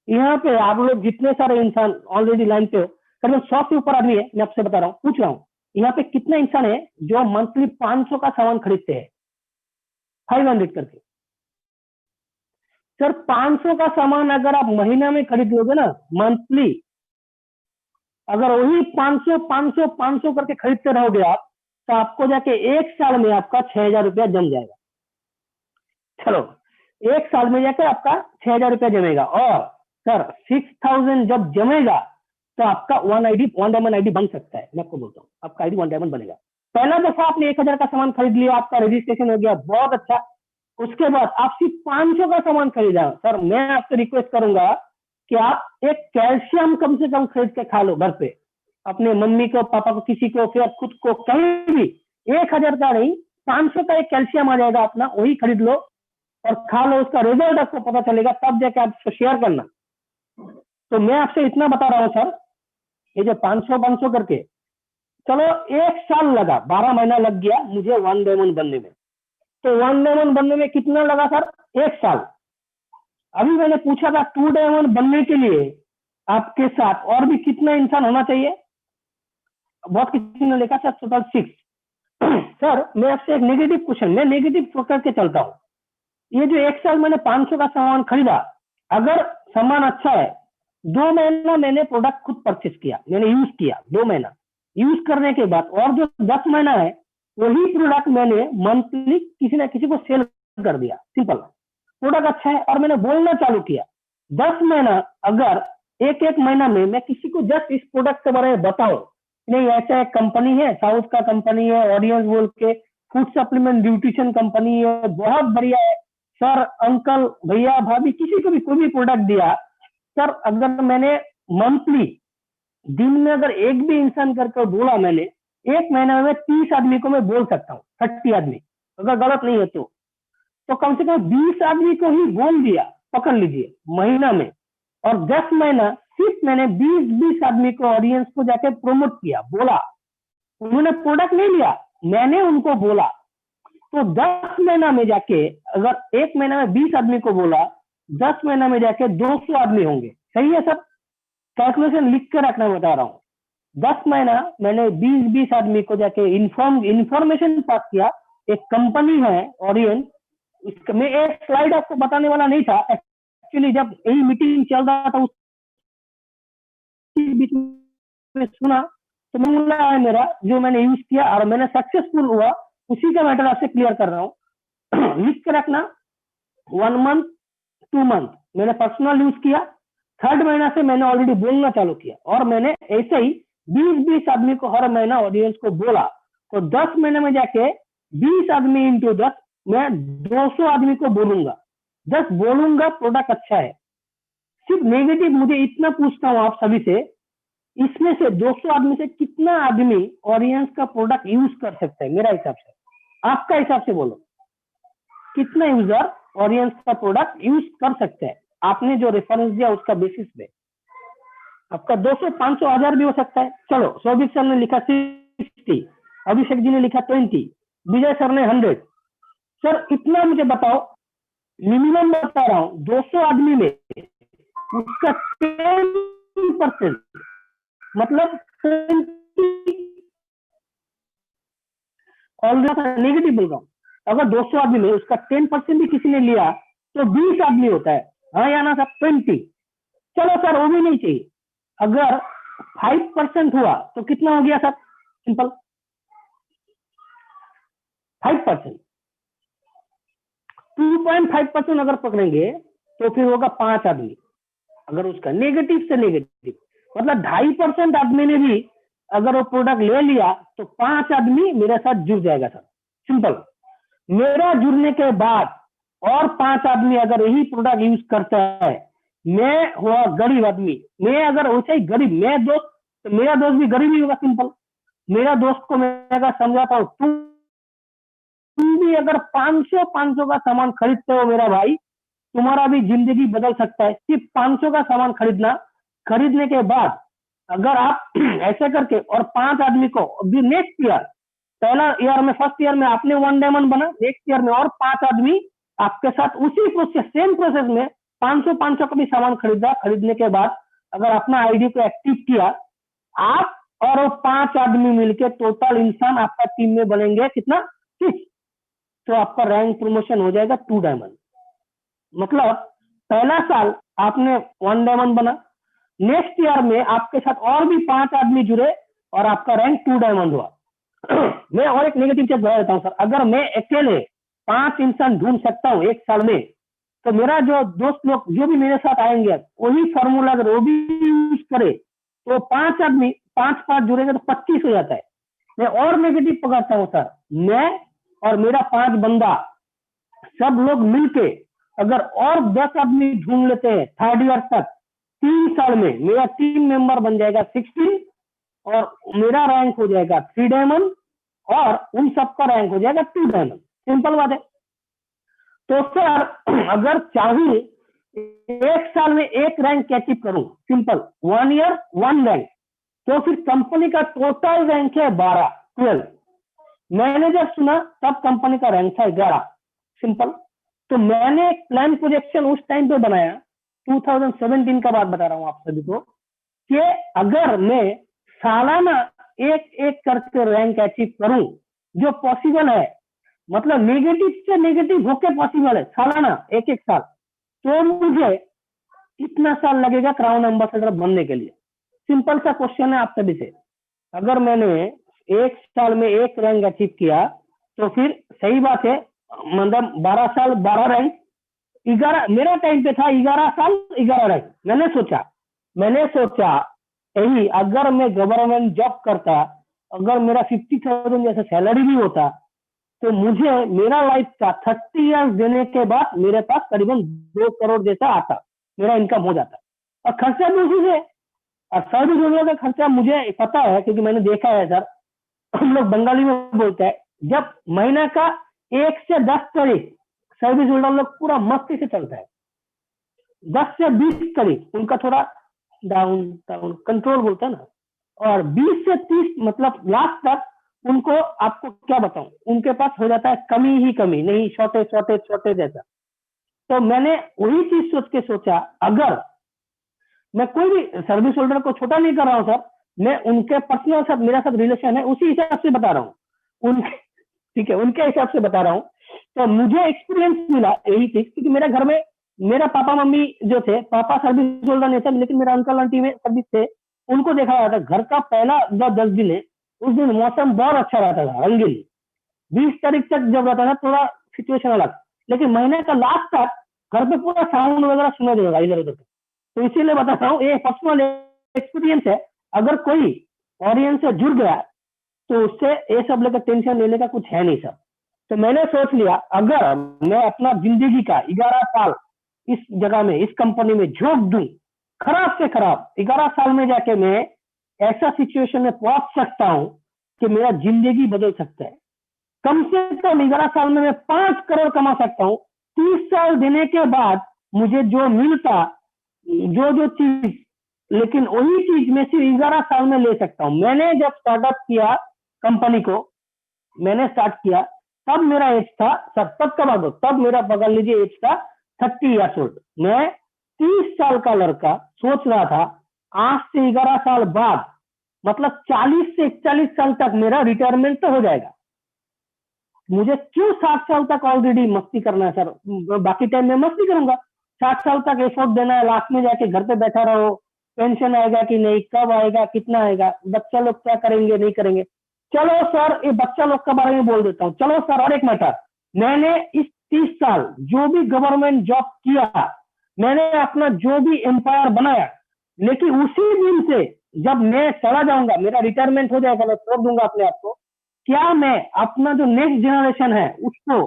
यहाँ पे आप लोग जितने सारे इंसान ऑलरेडी लाइन पे हो, करीबन 100 से ऊपर आदमी है, मैं आपसे बता रहा हूँ, पूछ रहा हूँ यहाँ पे कितने इंसान है जो मंथली 500 का सामान खरीदते हैं 500 करके? सर 500 का सामान अगर आप महीना में खरीद लोगे ना, मंथली, अगर वही 500 500 500 करके खरीदते रहोगे आप, तो आपको जाके एक साल में आपका 6000 रुपया जम जाएगा। चलो एक साल में जाकर आपका 6000 रुपया जमेगा। और सर 6000 जब जमेगा तो आपका वन डायमंड आईडी बन सकता है। मैं आपको बोलता हूँ आपका आईडी वन डायमंड बनेगा। पहला दफा आपने 1000 का सामान खरीद लिया, आपका रजिस्ट्रेशन हो गया, बहुत अच्छा। उसके बाद आप सिर्फ 500 का सामान खरीदा। सर मैं आपसे रिक्वेस्ट करूंगा कि आप एक कैल्शियम कम से कम खरीद के खा लो घर पे, अपने मम्मी को, पापा को, किसी को, फिर खुद को, कहीं भी। 1000 का नहीं, 500 का एक कैल्शियम आ जाएगा अपना, वही खरीद लो और खा लो। उसका रिजल्ट आपको पता चलेगा, तब जाके आप उसको शेयर करना। तो मैं आपसे इतना बता रहा हूँ सर, ये जो 500 करके, चलो एक साल लगा, 12 महीना लग गया मुझे वन डायमंड बनने में। तो वन डायमंड बनने में कितना लगा सर? एक साल। अभी मैंने पूछा था 2 डायमंड बनने के लिए आपके साथ और भी कितना इंसान होना चाहिए? बहुत किसी ने लिखा सर टोटल 6। सर मैं आपसे एक नेगेटिव क्वेश्चन, मैं नेगेटिव पकड़ के चलता हूँ। ये जो एक साल मैंने 500 का सामान खरीदा, अगर सामान अच्छा है, 2 महीना मैंने प्रोडक्ट खुद परचेस किया, मैंने यूज किया, 2 महीना यूज करने के बाद, और जो 10 महीना है वही प्रोडक्ट मैंने मंथली किसी ना किसी को सेल कर दिया। सिंपल, प्रोडक्ट अच्छा है और मैंने बोलना चालू किया। 10 महीना, अगर एक एक महीना में मैं किसी को जस्ट इस प्रोडक्ट के बारे में बताऊं, नहीं ऐसा एक कंपनी है, साउथ का कंपनी है, ऑडियंस बोल के, फूड सप्लीमेंट न्यूट्रिशन कंपनी है, बहुत बढ़िया है सर, अंकल भैया भाभी किसी को भी कोई भी प्रोडक्ट दिया सर, अगर मैंने मंथली दिन में अगर एक भी इंसान करके बोला, मैंने एक महीना में 30 आदमी को मैं बोल सकता हूँ, 30 आदमी, अगर गलत नहीं है तो कम से कम 20 आदमी को ही बोल दिया, पकड़ लीजिए, महीना में। और 10 महीना सिर्फ मैंने 20-20 आदमी को, ऑडियंस को जाके प्रोमोट किया, बोला। उन्होंने प्रोडक्ट नहीं लिया, मैंने उनको बोला। तो 10 महीना में जाके, अगर एक महीना में 20 आदमी को बोला, 10 महीना में जाके 200 आदमी होंगे। सही है सर? कैलकुलेशन लिख के रखना बता रहा हूँ। 10 महीना मैंने 20-20 आदमी को जाके इंफॉर्मेशन पास किया। एक कंपनी है ऑडियंस, मैं एक स्लाइड आपको बताने वाला नहीं था एक्चुअली, जब यही मीटिंग चल रहा था उस बीच में सुना, तो मामला है मेरा जो मैंने यूज किया और मैंने सक्सेसफुल हुआ, उसी का मैटर आपसे क्लियर कर रहा हूँ। लिख के रखना, 1 मंथ 2 मंथ मैंने पर्सनल यूज किया, 3rd महीना से मैंने ऑलरेडी बोलना चालू किया, और मैंने ऐसे ही 20-20 आदमी को हर महीना ऑडियंस को बोला। तो 10 महीने में जाके 20 आदमी इंटू 10, मैं 200 आदमी को बोलूंगा, 10 बोलूंगा, प्रोडक्ट अच्छा है। सिर्फ नेगेटिव मुझे इतना पूछता हूँ आप सभी से, इसमें से 200 आदमी से कितना आदमी ऑडियंस का प्रोडक्ट यूज कर सकता है? मेरा हिसाब से, आपका हिसाब से बोलो, कितना यूजर ऑडियंस का प्रोडक्ट यूज कर सकते हैं? आपने जो रेफरेंस दिया उसका बेसिस पे आपका 200, 500, 1000 भी हो सकता है। चलो, सौभिक सर ने लिखा 60, अभिषेक जी ने लिखा 20, विजय सर ने 100। सर इतना मुझे बताओ, मिनिमम बता रहा हूँ, 200 आदमी में उसका 10%, मतलब नेगेटिव बोल रहा हूँ, अगर 200 आदमी में उसका 10% भी किसी ने लिया तो 20 आदमी होता है। हाँ या ना सर? 20। चलो सर वो भी नहीं चाहिए, अगर 5% हुआ तो कितना हो गया सर? सिंपल 5%, 2.5% अगर पकड़ेंगे तो फिर होगा 5 आदमी। अगर उसका नेगेटिव से नेगेटिव मतलब 2.5% आदमी ने भी अगर वो प्रोडक्ट ले लिया तो 5 आदमी मेरे साथ जुड़ जाएगा सर। सिंपल। मेरा जुड़ने के बाद और 5 आदमी अगर यही प्रोडक्ट यूज करता है, मैं हुआ गरीब आदमी, मैं अगर वैसे ही गरीब, मैं दोस्त, तो मेरा दोस्त भी गरीब ही होगा। सिंपल। मेरा दोस्त को मैं अगर समझाता हूँ, तुम भी अगर 500 का सामान खरीदते हो मेरा भाई, तुम्हारा भी जिंदगी बदल सकता है। सिर्फ 500 का सामान खरीदना, खरीदने के बाद अगर आप ऐसे करके और 5 आदमी को अभी नेक्स्ट ईयर, पहला ईयर में, फर्स्ट ईयर में आपने 1 डायमंड बना, नेक्स्ट ईयर में और 5 आदमी आपके साथ उसी प्रोसेस, सेम प्रोसेस में 500 का भी सामान खरीदा। खरीदने के बाद अगर अपना आईडी को एक्टिव किया, आप और वो 5 आदमी मिलकर टोटल इंसान आपका टीम में बनेंगे कितना? 6। तो आपका रैंक प्रमोशन हो जाएगा 2 डायमंड। मतलब पहला साल आपने 1 डायमंड बना, नेक्स्ट ईयर में आपके साथ और भी 5 आदमी जुड़े और आपका रैंक 2 डायमंड हुआ। मैं और एक नेगेटिव चीज बता देता हूँ सर, अगर मैं अकेले 5 इंसान ढूंढ सकता हूँ एक साल में, तो मेरा जो दोस्त लोग जो भी मेरे साथ आएंगे वही फॉर्मूला अगर वो भी यूज करे तो 5 आदमी 5 जुड़ेंगे तो 25 हो जाता है। मैं और नेगेटिव पकड़ता हूँ सर, मैं और मेरा 5 बंदा सब लोग मिलके अगर और 10 आदमी ढूंढ लेते हैं थर्ड ईयर तक, 3 साल में मेरा टीम मेंबर बन जाएगा 16 और मेरा रैंक हो जाएगा 3 डायमंड और उन सबका रैंक हो जाएगा 2 डायमंड। सिंपल बात है। तो सर अगर चाहूं एक साल में एक रैंक अचीव करूं, सिंपल 1 ईयर 1 रैंक, तो फिर कंपनी का टोटल रैंक है 12। मैंने जब सुना तब कंपनी का रैंक था 11। सिंपल। तो मैंने एक प्लान प्रोजेक्शन उस टाइम पे बनाया, 2017 का बात बता रहा हूं आप सभी को, कि अगर मैं सालाना एक एक करके रैंक अचीव करूं, जो पॉसिबल है, मतलब नेगेटिव से नेगेटिव होके पॉसिबल है सालाना एक एक साल, तो मुझे कितना साल लगेगा क्राउन एम्बेसडर बनने के लिए? सिंपल सा क्वेश्चन है आप सभी से। अगर मैंने एक साल में एक रैंक अचीव किया तो फिर सही बात है, मतलब 12 साल 12 रैंक, 11 मेरा टाइम पे था, 11 साल 11 रैंक। मैंने सोचा यही, अगर मैं गवर्नमेंट जॉब करता, अगर मेरा 50,000 जैसा सैलरी भी होता, तो मुझे मेरा लाइफ का 30 ईयर्स देने के बाद मेरे पास करीबन 2 करोड़ जैसा आता, मेरा इनकम हो जाता। और खर्चा भी उसी से, और सर्विस होल्डर का खर्चा मुझे पता है क्योंकि मैंने देखा है सर। हम लोग बंगाली में बोलते हैं, जब महीना का 1 से 10 तारीख सर्विस होल्डर लोग पूरा मस्ती से चलता है, 10 से 20 तारीख उनका थोड़ा डाउन डाउन कंट्रोल बोलते हैं ना, और 20 से 30 मतलब लास्ट तक उनको, आपको क्या बताऊं, उनके पास हो जाता है कमी ही कमी, नहीं छोटे जैसा। तो मैंने वही चीज सोच के सोचा, अगर मैं कोई भी सर्विस होल्डर को छोटा नहीं कर रहा हूं सर, मैं उनके पर्सनल साथ मेरा साथ रिलेशन है उसी हिसाब से बता रहा हूँ उनके, ठीक है, उनके हिसाब से बता रहा हूँ। तो मुझे एक्सपीरियंस मिला यही चीज, क्योंकि मेरे घर में मेरा पापा मम्मी जो थे, पापा सर्विस होल्डर नहीं थे लेकिन मेरा अंकल आंटी में सर्विस थे, उनको देखा जाता घर का पहला जो 10 दिन है उस दिन मौसम बहुत अच्छा रहता था, रंगीन। 20 तारीख तक जब रहता था थोड़ा सिचुएशन अलग, लेकिन महीने का लास्ट तक घर पे पूरा साउंड वगैरह सुना देगा इधर उधर। तो इसीलिए बता रहा हूँ, ये पर्सनल एक्सपीरियंस है। अगर कोई ऑडियंस से जुड़ गया तो उससे ये सब लेकर टेंशन लेने का कुछ है नहीं सर। तो मैंने सोच लिया, अगर मैं अपना जिंदगी का 11 साल इस जगह में, इस कंपनी में झोंक दूं, खराब से खराब 11 साल में जाके मैं ऐसा सिचुएशन में पहुंच सकता हूं कि मेरा जिंदगी बदल सकता है। कम से कम 11 साल में मैं 5 करोड़ कमा सकता हूँ। 30 साल देने के बाद मुझे जो मिलता, जो चीज लेकिन वही चीज मैं सिर्फ 11 साल में ले सकता हूँ। मैंने जब स्टार्टअप किया कंपनी को, मैंने स्टार्ट किया, तब मेरा एज था सर, तब का बात हो, तब मेरा पकड़ लीजिए एज था 30 ईयर्स ओल्ड। मैं 30 साल का लड़का सोच रहा था आज से 11 साल बाद, मतलब 40 से 41 साल तक मेरा रिटायरमेंट तो हो जाएगा। मुझे क्यों 60 साल तक ऑलरेडी मस्ती करना है सर? बाकी टाइम में मस्ती करूंगा, 60 साल तक एफर्ट देना है, लास्ट में जाके घर पे बैठा रहो, पेंशन आएगा कि नहीं, कब आएगा, कितना आएगा, बच्चा लोग क्या करेंगे नहीं करेंगे। चलो सर, ये बच्चा लोग के बारे में बोल देता हूँ। चलो सर, और एक मैटर, मैंने इस 30 साल जो भी गवर्नमेंट जॉब किया, मैंने अपना जो भी एम्पायर बनाया, लेकिन उसी दिन से जब मैं चला जाऊंगा, मेरा रिटायरमेंट हो जाएगा, मैं छोड़ दूंगा अपने आप को, क्या मैं अपना जो नेक्स्ट जनरेशन है उसको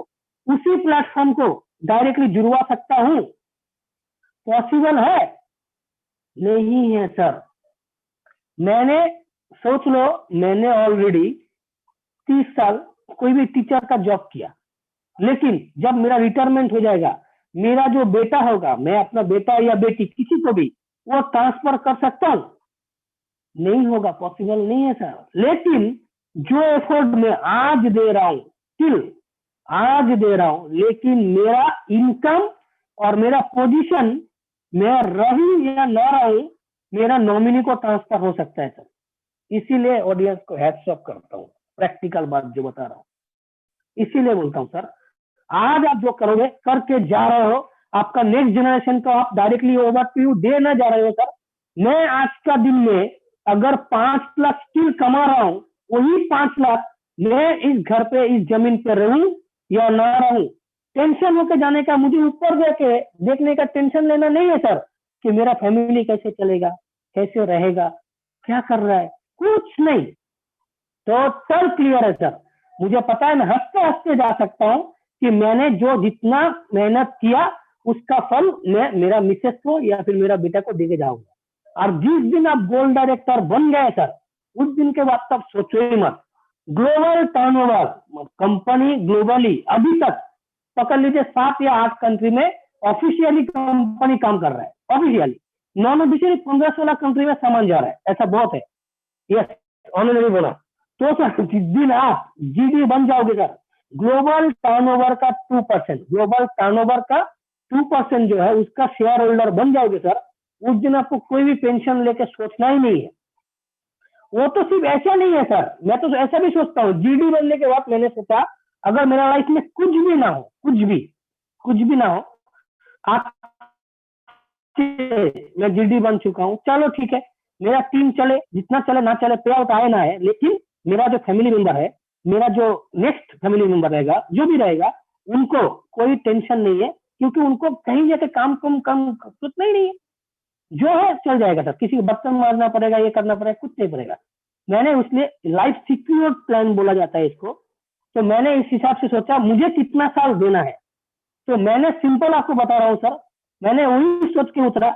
उसी प्लेटफॉर्म को डायरेक्टली जुड़वा सकता हूं? पॉसिबल है? नहीं है सर। मैंने सोच लो, मैंने ऑलरेडी 30 साल कोई भी टीचर का जॉब किया, लेकिन जब मेरा रिटायरमेंट हो जाएगा, मेरा जो बेटा होगा, मैं अपना बेटा या बेटी किसी को भी वो ट्रांसफर कर सकता हूं? नहीं होगा, पॉसिबल नहीं है सर। लेकिन जो एफर्ट मैं आज दे रहा हूं, स्टिल आज दे रहा हूं, लेकिन मेरा इनकम और मेरा पोजीशन, मैं रहूं या ना रहूं, मेरा नॉमिनी को ट्रांसफर हो सकता है सर। इसीलिए ऑडियंस को हैट्स ऑफ करता हूं, प्रैक्टिकल बात जो बता रहा हूं, इसीलिए बोलता हूं सर, आज आप जो करोगे, करके जा रहे हो, आपका नेक्स्ट जनरेशन को आप डायरेक्टली ओवरव्यू देना जा रहे हो सर। मैं आज का दिन में अगर 5 लाख स्टिल कमा रहा हूं, वही 5 लाख मैं इस घर पे, इस जमीन पे रहूं या ना रहूं, टेंशन होकर जाने का, मुझे ऊपर जाके देखने का टेंशन लेना नहीं है सर, कि मेरा फैमिली कैसे चलेगा, कैसे रहेगा, क्या कर रहा है, कुछ नहीं, टोटल क्लियर है सर। मुझे पता है, मैं हंसते हंसते जा सकता हूँ कि मैंने जो जितना मेहनत किया उसका फल मैं मेरा मिसेस को या फिर मेरा बेटा को देके जाऊंगा। और जिस दिन आप गोल्ड डायरेक्टर बन गए सर, उस दिन के बाद तब सोचो ही मत। ग्लोबल टर्नओवर, कंपनी ग्लोबली अभी तक पकड़ लीजिए 7 या 8 कंट्री में ऑफिशियली कंपनी काम कर रहा है, ऑफिशियली। नॉन ऑफिशियली 15-16 कंट्री में सामान जा रहा है, ऐसा बहुत है। यस, ऑनलाइन बोला तो सर, जिस दिन आप जीडी बन जाओगे सर, ग्लोबल टर्नओवर का 2%, ग्लोबल टर्नओवर का 2% जो है उसका शेयर होल्डर बन जाओगे सर, उस दिन आपको कोई भी पेंशन लेके सोचना ही नहीं है। वो तो सिर्फ ऐसा नहीं है सर, मैं तो ऐसा भी सोचता हूँ, जीडी बनने के बाद मैंने सोचा अगर मेरा लाइफ में कुछ भी ना हो, कुछ भी ना हो, आप मैं जीडी बन चुका हूँ, चलो ठीक है, मेरा टीम चले, जितना चले ना चले, पे आउट आए ना है, लेकिन मेरा जो फैमिली मेंबर है, मेरा जो नेक्स्ट फैमिली मेंबर रहेगा, जो भी रहेगा, उनको कोई टेंशन नहीं है, क्योंकि उनको कहीं जाके काम सोचना ही नहीं है, जो है चल जाएगा सर। किसी को बर्तन मारना पड़ेगा, ये करना पड़ेगा, कुछ नहीं पड़ेगा। मैंने उसमें लाइफ सिक्योर प्लान बोला जाता है इसको, तो मैंने इस हिसाब से सोचा मुझे कितना साल देना है, तो मैंने सिंपल आपको बता रहा हूँ सर, मैंने वही सोच के उतरा।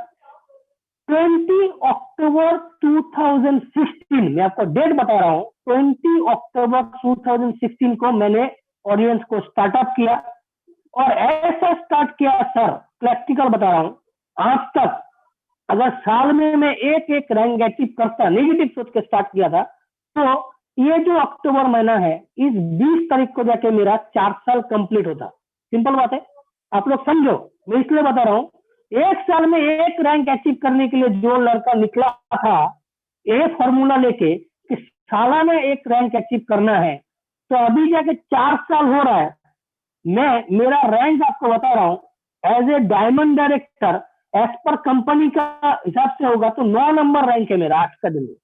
20 अक्टूबर 2016, मैं आपको डेट बता रहा हूँ, 20 अक्टूबर 2016 को मैंने ऑडियंस को स्टार्टअप किया, और ऐसा स्टार्ट किया सर, प्रैक्टिकल बता रहा हूँ, आज तक अगर साल में मैं एक रैंक अचीव करता, नेगेटिव सोच के स्टार्ट किया था, तो ये जो अक्टूबर महीना है, इस 20 तारीख को जाके मेरा 4 साल कंप्लीट होता। सिंपल बात है, आप लोग समझो, मैं इसलिए बता रहा हूँ, एक साल में एक रैंक अचीव करने के लिए जो लड़का निकला था, ये फॉर्मूला लेके कि सालाना एक रैंक अचीव करना है, तो अभी जाके 4 साल हो रहा है, मैं मेरा रैंक आपको बता रहा हूँ, as a diamond director as per company का हिसाब से होगा तो 9 नंबर रैंक है मेरा आज का दिन में।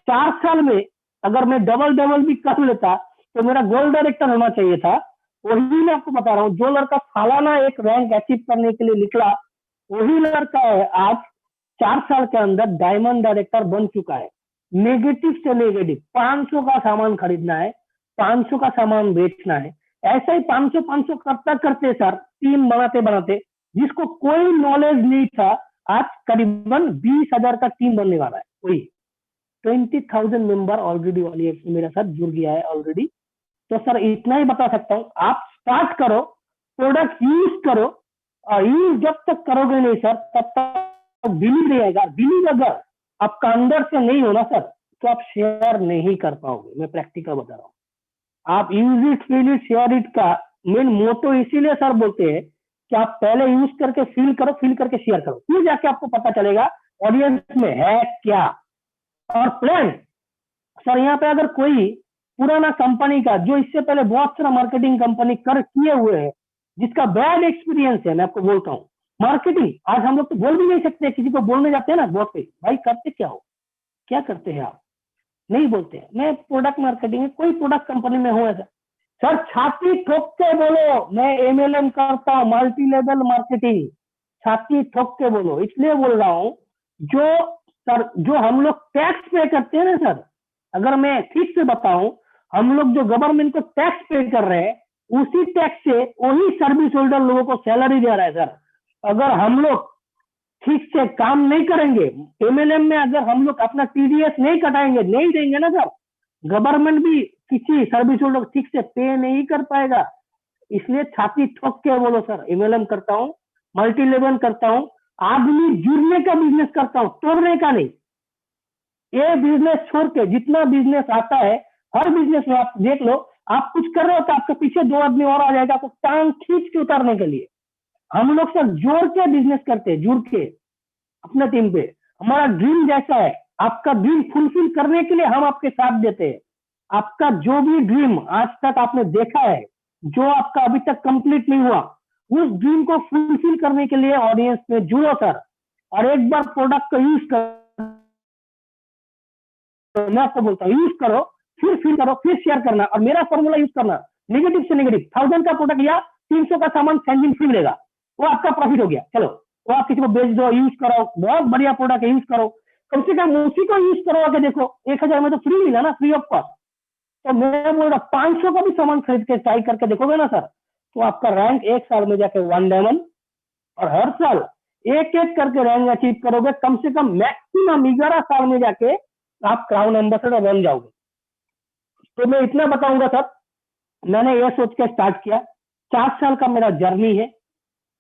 4 साल में अगर मैं डबल भी कर लेता तो मेरा गोल्ड डायरेक्टर होना चाहिए था। वही मैं आपको बता रहा हूँ, जो लड़का सालाना एक रैंक अचीव करने के लिए निकला, वही लड़का है आज 4 साल के अंदर डायमंड डायरेक्टर बन चुका है। नेगेटिव से नेगेटिव 500 का सामान खरीदना है, 500 का सामान बेचना है, ऐसा ही 500 करता करते सर, टीम बनाते जिसको कोई नॉलेज नहीं था, आज करीबन 20,000 का टीम बनने वाला है। वही 20,000 मेंबर ऑलरेडी मेरे साथ जुड़ गया है ऑलरेडी। तो सर इतना ही बता सकता हूँ, आप स्टार्ट करो, प्रोडक्ट यूज करो, और यूज जब तक करोगे नहीं सर, तब तक बिलीव रहेगा, बिलीव अगर आपका अंदर से नहीं होना सर, तो आप शेयर नहीं कर पाओगे। मैं प्रैक्टिकल बता रहा हूँ। आप use it, feel it, share it का मेन मोटो इसीलिए सर बोलते हैं कि आप पहले यूज करके फील करो, फील करके शेयर करो, फिर जाके आपको पता चलेगा ऑडियंस में है क्या। और प्लान सर, यहाँ पे अगर कोई पुराना कंपनी का जो इससे पहले बहुत सारा मार्केटिंग कंपनी कर किए हुए है, जिसका बैड एक्सपीरियंस है, मैं आपको बोलता हूँ मार्केटिंग, आज हम लोग तो बोल भी नहीं सकते, किसी को बोलने जाते हैं ना बहुत पे, भाई करते क्या हो, क्या करते हैं आप, नहीं बोलते हैं। मैं प्रोडक्ट मार्केटिंग में कोई प्रोडक्ट कंपनी में हूँ ऐसा, सर छाती ठोक के बोलो मैं एमएलएम करता हूँ, मल्टी लेवल मार्केटिंग, छाती ठोक के बोलो। इसलिए बोल रहा हूँ, जो सर जो हम लोग टैक्स पे करते हैं ना सर, अगर मैं ठीक से बताऊं, हम लोग जो गवर्नमेंट को टैक्स पे कर रहे हैं, उसी टैक्स से वही सर्विस होल्डर लोगों को सैलरी दे रहा है सर। अगर हम लोग ठीक से काम नहीं करेंगे, एमएलएम में अगर हम लोग अपना टीडीएस नहीं कटाएंगे, नहीं देंगे ना सर, गवर्नमेंट भी किसी सर्विस होल्डर ठीक से पे नहीं कर पाएगा। इसलिए छाती ठोक के बोलो सर, एमएलएम करता हूँ, मल्टी लेवल करता हूँ, आदमी जुड़ने का बिजनेस करता हूँ, तोड़ने का नहीं। ये बिजनेस छोड़ के जितना बिजनेस आता है, हर बिजनेस में आप देख लो, आप कुछ कर रहे हो तो आपके पीछे दो आदमी और आ जाएगा आपको टांग खींच के उतारने के लिए। हम लोग सर जोड़ के बिजनेस करते हैं, जुड़ के अपने टीम पे। हमारा ड्रीम जैसा है, आपका ड्रीम फुलफिल करने के लिए हम आपके साथ देते हैं। आपका जो भी ड्रीम आज तक आपने देखा है, जो आपका अभी तक कंप्लीट नहीं हुआ, उस ड्रीम को फुलफिल करने के लिए ऑडियंस में जुड़ो सर। और एक बार प्रोडक्ट को यूज कर, मैं आपको बोलता हूँ यूज करो, फिर फील करो, फिर शेयर करना। और मेरा फॉर्मूला यूज करना, नेगेटिव से नेगेटिव, 1000 का प्रोडक्ट लिया, 300 का सामान सेंडिंग फ्री मिलेगा, वो आपका प्रॉफिट हो गया। चलो वो आप किसी को बेच दो, यूज करो, बहुत बढ़िया प्रोडक्ट है, यूज करो, कम से कम उसी को यूज करो आके देखो, 1000 में तो फ्री मिला ना, फ्री ऑफ कॉस्ट। तो मैं बोल रहा 500 का भी सामान खरीद के ट्राई करके देखोगे ना सर, तो आपका रैंक एक साल में जाके 1 डायमंड, और हर साल एक एक करके रैंक अचीव करोगे, कम से कम मैक्सिमम 11 साल में जाके आप क्राउन एम्बेसडर बन जाओगे। तो मैं इतना बताऊंगा सर, मैंने ये सोच के स्टार्ट किया, 4 साल का मेरा जर्नी है।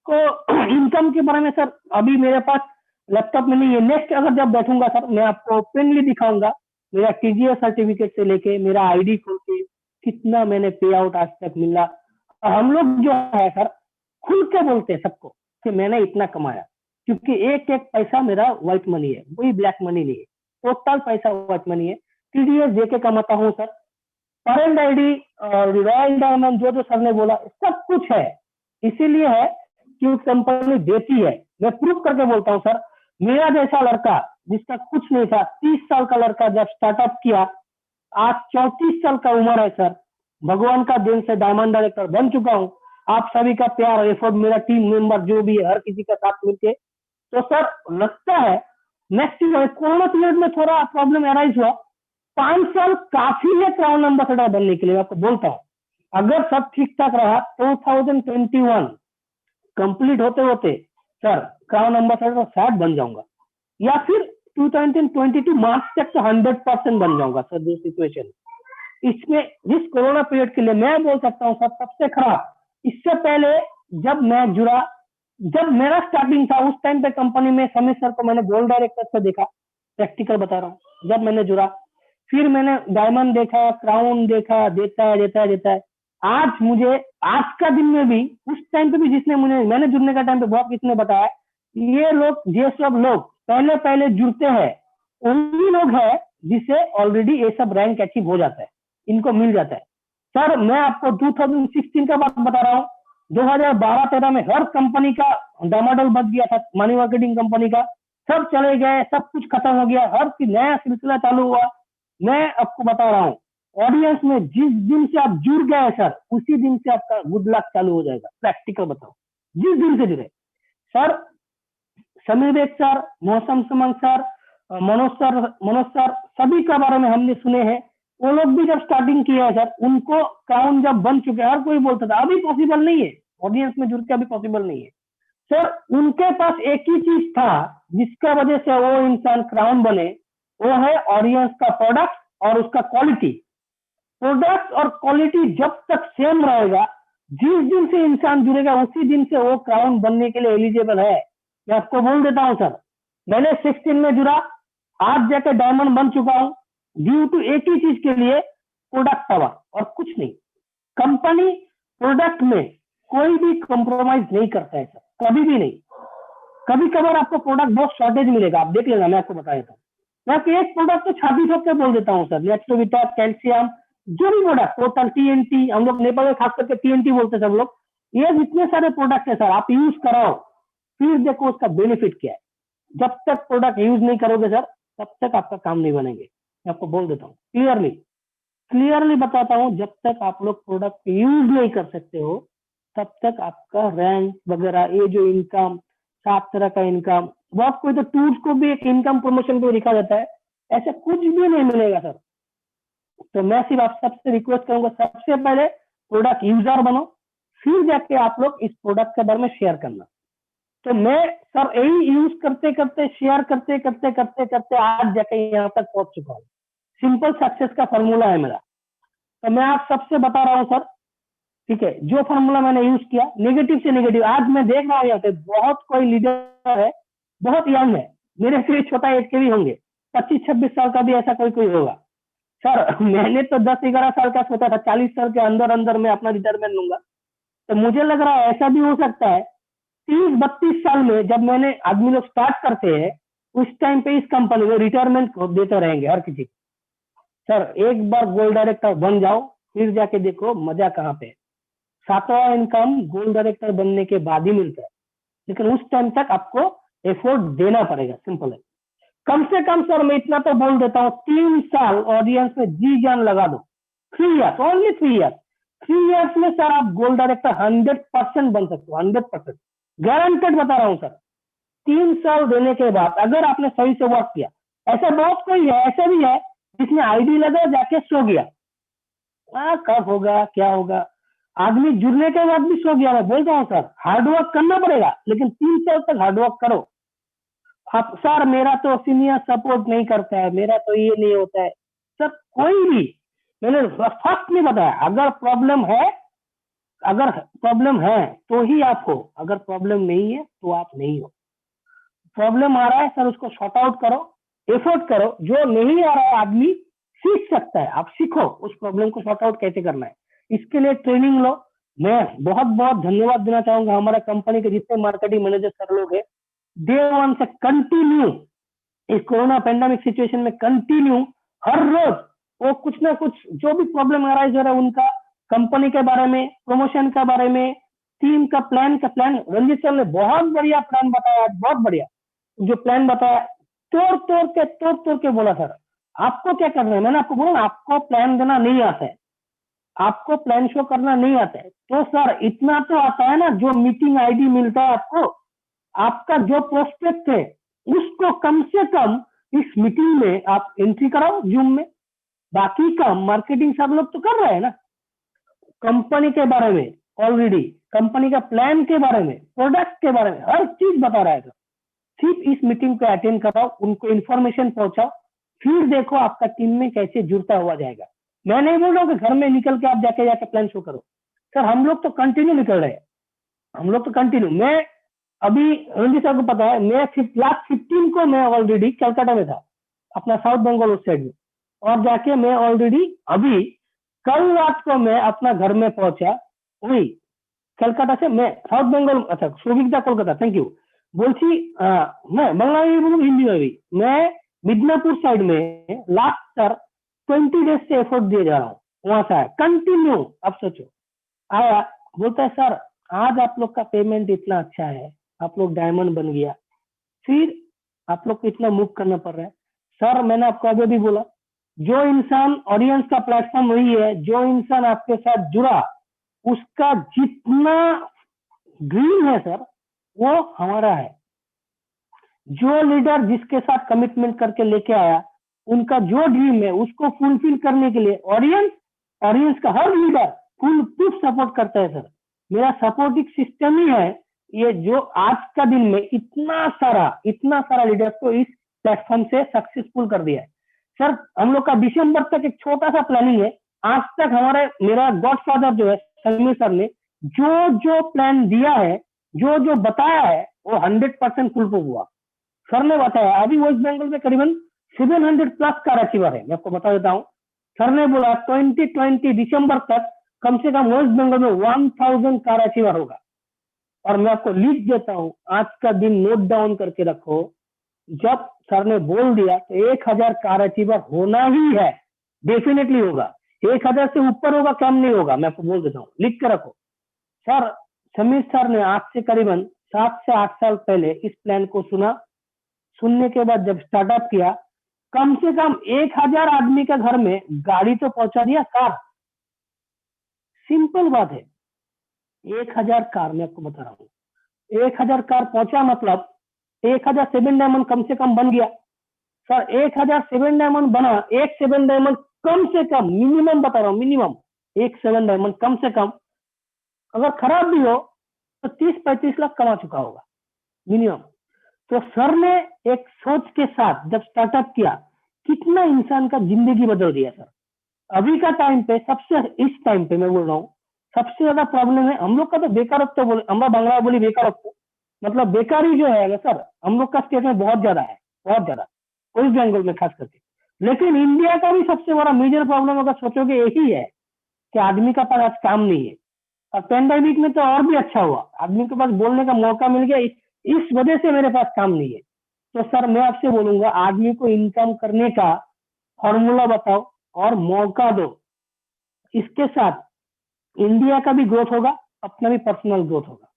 तो इनकम के बारे में सर अभी मेरे पास लैपटॉप में नहीं है, नेक्स्ट अगर जब बैठूंगा सर मैं आपको ओपनली दिखाऊंगा, मेरा टीजीएस सर्टिफिकेट से लेके मेरा आईडी खोल के कितना मैंने पे आउट आज तक मिला। और हम लोग जो है सर खुल के बोलते हैं सबको कि मैंने इतना कमाया, क्योंकि एक एक पैसा मेरा व्हाइट मनी है, कोई ब्लैक मनी नहीं है, टोटल पैसा व्हाइट मनी है, टीडीएस देके कमाता हूँ सर। करंट आईडी और रॉयल डायमंड जो जो सर ने बोला सब कुछ है, इसीलिए है कि कंपनी देती है। मैं प्रूफ करके बोलता हूँ सर, मेरा जैसा लड़का जिसका कुछ नहीं था, 30 साल का लड़का जब स्टार्टअप किया, आज 34 साल का उम्र है सर, भगवान का दिन से डायमंड डायरेक्टर बन चुका हूँ। आप सभी का प्यार, एफर्ट, मेरा टीम मेंबर जो भी है, हर किसी का साथ मिलके, तो सर लगता है नेक्स्ट कोरोना पीरियड में थोड़ा प्रॉब्लम एराइज हुआ, 5 साल काफी है क्राउन एम्बेसडर बनने के लिए। मैं आपको बोलता हूँ अगर सब ठीक ठाक रहा, 2021 कंप्लीट होते होते सर क्राउन एम्बेसडर शायद बन जाऊंगा, या फिर 2022 मार्च तक तो 100% बन जाऊंगा सर। जो सिचुएशन इसमें जिस कोरोना पीरियड के लिए मैं बोल सकता हूँ सर सबसे खराब, इससे पहले जब मैं जुड़ा, जब मेरा स्टार्टिंग था, उस टाइम पे कंपनी में समीर सर को मैंने गोल्ड डायरेक्टर से देखा, प्रैक्टिकल बता रहा हूँ, जब मैंने जुड़ा, फिर मैंने डायमंड देखा, क्राउन देखा, देता है। आज मुझे आज का दिन में भी, उस टाइम पे भी जिसने मैंने जुड़ने का टाइम पे बहुत किसने बताया, ये लोग ये सब लोग पहले जुड़ते हैं, उन्हीं लोग है जिसे ऑलरेडी ये सब रैंक अचीव हो जाता है, इनको मिल जाता है। सर मैं आपको 2016 का बात बता रहा हूँ, 2012-13 में हर कंपनी का डामाडोल बच गया था, मनी मार्केटिंग कंपनी का, सब चले गए, सब कुछ खत्म हो गया, हर नया सिलसिला चालू हुआ। मैं आपको बता रहा हूँ, ऑडियंस में जिस दिन से आप जुड़ गए सर, उसी दिन से आपका गुड लक चालू हो जाएगा। प्रैक्टिकल बताओ, जिस दिन से जुड़े सर, समीर बेग सर, मौसम सुमन सर, मनोज सर सभी के बारे में हमने सुने हैं। वो लोग भी जब स्टार्टिंग किया है सर, उनको क्राउन जब बन चुके, हर कोई बोलता था अभी पॉसिबल नहीं है, ऑडियंस में जुड़ के अभी पॉसिबल नहीं है सर। उनके पास एक ही चीज था जिसका वजह से वो इंसान क्राउन बने, वो है ऑडियंस का प्रोडक्ट और उसका क्वालिटी। प्रोडक्ट और क्वालिटी जब तक सेम रहेगा, जिस दिन से इंसान जुड़ेगा उसी दिन से वो क्राउन बनने के लिए एलिजिबल है। मैं आपको बोल देता हूं सर, मैंने 16 में जुड़ा, आज जाके डायमंड बन चुका हूं ड्यू टू एक ही चीज के लिए, प्रोडक्ट पावर और कुछ नहीं। कंपनी प्रोडक्ट में कोई भी कॉम्प्रोमाइज नहीं करता है सर, कभी भी नहीं। कभी कभार आपको प्रोडक्ट बहुत शॉर्टेज मिलेगा, आप देख लेना, मैं आपको बता देता हूँ। मैं एक प्रोडक्ट तो छाती ठोक के बोल देता हूँ सर, नेक्स्टोविटा, कैल्शियम, जो भी प्रोडक्ट, टोटल, टीएनटी, हम लोग नेपाल में खास करके टीएनटी बोलते हैं सब लोग। ये जितने सारे प्रोडक्ट है सर, आप यूज कराओ, फिर देखो उसका बेनिफिट क्या है। जब तक प्रोडक्ट यूज नहीं करोगे सर, तब तक आपका काम नहीं बनेंगे। मैं आपको बोल देता हूँ क्लियरली बताता हूँ, जब तक आप लोग प्रोडक्ट यूज नहीं कर सकते हो, तब तक आपका रैंक वगैरह, ये जो इनकम, 7 तरह का इनकम, बहुत कोई तो टूर्स को भी एक इनकम प्रमोशन को लिखा जाता है, ऐसा कुछ भी नहीं मिलेगा सर। तो मैं सिर्फ आप सबसे रिक्वेस्ट करूंगा, सबसे पहले प्रोडक्ट यूजर बनो, फिर जाके आप लोग इस प्रोडक्ट के बारे में शेयर करना। तो मैं सर यही यूज करते करते, शेयर करते करते करते करते आज जाके यहाँ तक पहुंच चुका हूँ। सिंपल सक्सेस का फॉर्मूला है मेरा। तो मैं आप सबसे बता रहा हूँ सर, ठीक है, जो फॉर्मूला मैंने यूज किया, नेगेटिव से नेगेटिव, आज मैं देख रहा हूँ यहाँ पे बहुत कोई लीडर है, बहुत यंग है, मेरे से छोटा एज के भी होंगे, 25-26 साल का भी ऐसा कोई होगा सर। मैंने तो 10-11 साल का सोचा था, 40 साल के अंदर अंदर मैं अपना रिटायरमेंट लूंगा। तो मुझे लग रहा है ऐसा भी हो सकता है 30-32 साल में, जब मैंने आदमी लोग स्टार्ट करते हैं, उस टाइम पे इस कंपनी में रिटायरमेंट देते रहेंगे हर किसी। सर एक बार गोल्ड डायरेक्टर बन जाओ, फिर जाके देखो मजा कहाँ पे। 7वां इनकम गोल्ड डायरेक्टर बनने के बाद ही मिलता है, लेकिन उस टाइम तक आपको एफर्ट देना पड़ेगा, सिंपल है। कम से कम सर मैं इतना तो बोल देता हूँ, 3 साल ऑडियंस में जी जान लगा दो, 3 ईयर्स, ओनली 3 ईयर्स। 3 ईयर्स में सर आप गोल्ड डायरेक्टर 100% बन सकते हो, 100% गारंटेड बता रहा हूँ सर। 3 साल देने के बाद अगर आपने सही से वर्क किया, ऐसा बहुत कोई है, ऐसा भी है जिसने आईडी लगा जाके सो गया, कब होगा क्या होगा, आदमी जुड़ने के बाद भी सो गया। मैं बोलता हूँ सर, हार्डवर्क करना पड़ेगा, लेकिन 3 साल तक हार्डवर्क करो। आप सर मेरा तो सीनियर सपोर्ट नहीं करता है, मेरा तो ये नहीं होता है सर, कोई भी, मैंने फर्स्ट नहीं बताया, अगर प्रॉब्लम है तो ही आप हो, अगर प्रॉब्लम नहीं है तो आप नहीं हो। प्रॉब्लम आ रहा है सर, उसको शॉर्ट आउट करो, एफर्ट करो, जो नहीं आ रहा है आदमी सीख सकता है, आप सीखो उस प्रॉब्लम को शॉर्ट आउट कैसे करना है, इसके लिए ट्रेनिंग लो। मैं बहुत बहुत धन्यवाद देना चाहूंगा हमारा कंपनी के जितने मार्केटिंग मैनेजर सर लोग हैं, डे 1 से कंटिन्यू इस कोरोना पेंडेमिक सिचुएशन में कंटिन्यू हर रोज वो कुछ ना कुछ जो भी प्रॉब्लम अराइज हो रहा है उनका, कंपनी के बारे में, प्रमोशन के बारे में, टीम का प्लान रंजीत सर ने बहुत बढ़िया प्लान बताया, बहुत बढ़िया जो प्लान बताया, तोड़ तोड़ के बोला सर आपको क्या करना है। मैंने आपको बोला ना, आपको प्लान देना नहीं आता है, आपको प्लान शो करना नहीं आता है, तो सर इतना तो आता है ना, जो मीटिंग आईडी मिलता है आपको, आपका जो प्रोस्पेक्ट है उसको कम से कम इस मीटिंग में आप एंट्री कराओ जूम में। बाकी काम मार्केटिंग सब लोग तो कर रहे हैं ना, कंपनी के बारे में ऑलरेडी, कंपनी का प्लान के बारे में, प्रोडक्ट के बारे में, हर चीज बता रहा है सर। सिर्फ इस मीटिंग को अटेंड कराओ, उनको इन्फॉर्मेशन पहुंचाओ, फिर देखो आपका टीम में कैसे जुड़ता हुआ जाएगा। मैं नहीं बोल रहा हूँ कि घर में निकल के आप जाके प्लान शो करो सर, हम लोग तो कंटिन्यू निकल रहे हैं, हम लोग तो कंटिन्यू। मैं अभी रंजीत सर को पता है, मैं लास्ट 15 को मैं ऑलरेडी कलकत्ता में था, अपना साउथ बंगाल उस साइड में, और जाके मैं ऑलरेडी अभी कल रात को मैं अपना घर में पहुंचा, वही कलकत्ता से मैं साउथ बंगाल, अच्छा सुविधा कोलकाता, थैंक यू। बोलছি मैं बांग्ला में बोलूँ हिंदी में भी, मैं मिदनापुर साइड में लास्ट सर 20 डेज से एफर्ट दिए जा रहा हूँ, वहां से आया कंटिन्यू। अब सोचो, आया, बोलता है सर आज आप लोग का पेमेंट इतना अच्छा है, आप लोग डायमंड बन गया, फिर आप लोग को इतना मूव करना पड़ रहा है। सर मैंने आपको अभी भी बोला, जो इंसान ऑडियंस का प्लेटफॉर्म वही है, जो इंसान आपके साथ जुड़ा उसका जितना ड्रीम है सर वो हमारा है। जो लीडर जिसके साथ कमिटमेंट करके लेके आया, उनका जो ड्रीम है उसको फुलफिल करने के लिए ऑडियंस का हर लीडर फुल प्रूफ सपोर्ट करता है सर। मेरा सपोर्टिंग सिस्टम ही है ये, जो आज का दिन में इतना सारा लीडर्स को इस प्लेटफॉर्म से सक्सेसफुल कर दिया है सर। हम लोग का दिसंबर तक एक छोटा सा प्लानिंग है, आज तक मेरा गॉडफादर जो है समीर सर ने जो प्लान दिया है, जो बताया है, वो 100% फुलफिल हुआ। सर ने बताया अभी वेस्ट बंगाल में करीबन 700 प्लस कार अचीवर है। मैं आपको बता देता हूँ, सर ने बोला 2020 दिसंबर तक कम से कम वेस्ट बंगाल में 1000 कार अचीवर होगा। और मैं आपको लिख देता हूँ, आज का दिन नोट डाउन करके रखो, जब सर ने बोल दिया तो 1000 कार अचीवर होना ही है, डेफिनेटली होगा। 1000 से ऊपर होगा, कम नहीं होगा, मैं आपको बोल देता हूँ, लिख के रखो। सर समीर सर ने आज से करीबन 7 से 8 साल पहले इस प्लान को सुना। सुनने के बाद जब स्टार्टअप किया, कम से कम 1000 आदमी के घर में गाड़ी तो पहुंचा दिया, कार। सिंपल बात है, 1000 कार, मैं आपको बता रहा हूँ, 1000 कार पहुंचा मतलब 1000 7 डायमंड कम से कम बन गया। सर 1000 7 डायमंड बना, एक 7 डायमंड कम से कम, मिनिमम बता रहा हूँ, मिनिमम एक 7 डायमंड कम से कम अगर खराब भी हो तो 30-35 लाख कमा चुका होगा मिनिमम। तो सर ने एक सोच के साथ जब स्टार्टअप किया, कितना इंसान का जिंदगी बदल दिया सर। अभी का टाइम पे सबसे, इस टाइम पे मैं बोल रहा हूँ, सबसे ज्यादा प्रॉब्लम है हम लोग का तो बेकारत्व, बोले हम बांग्ला बोली बेकारत्व, मतलब बेकारी जो है सर, हम लोग का स्टेट में बहुत ज्यादा है, बहुत ज्यादा, वेस्ट बंगाल में खास करके। लेकिन इंडिया का भी सबसे बड़ा मेजर प्रॉब्लम अगर सोचोगे यही है कि आदमी का पास आज काम नहीं है। और पेंडेमिक में तो और भी अच्छा हुआ, आदमी के पास बोलने का मौका मिल गया, इस वजह से मेरे पास काम नहीं है। तो सर मैं आपसे बोलूंगा, आदमी को इनकम करने का फॉर्मूला बताओ और मौका दो। इसके साथ इंडिया का भी ग्रोथ होगा, अपना भी पर्सनल ग्रोथ होगा।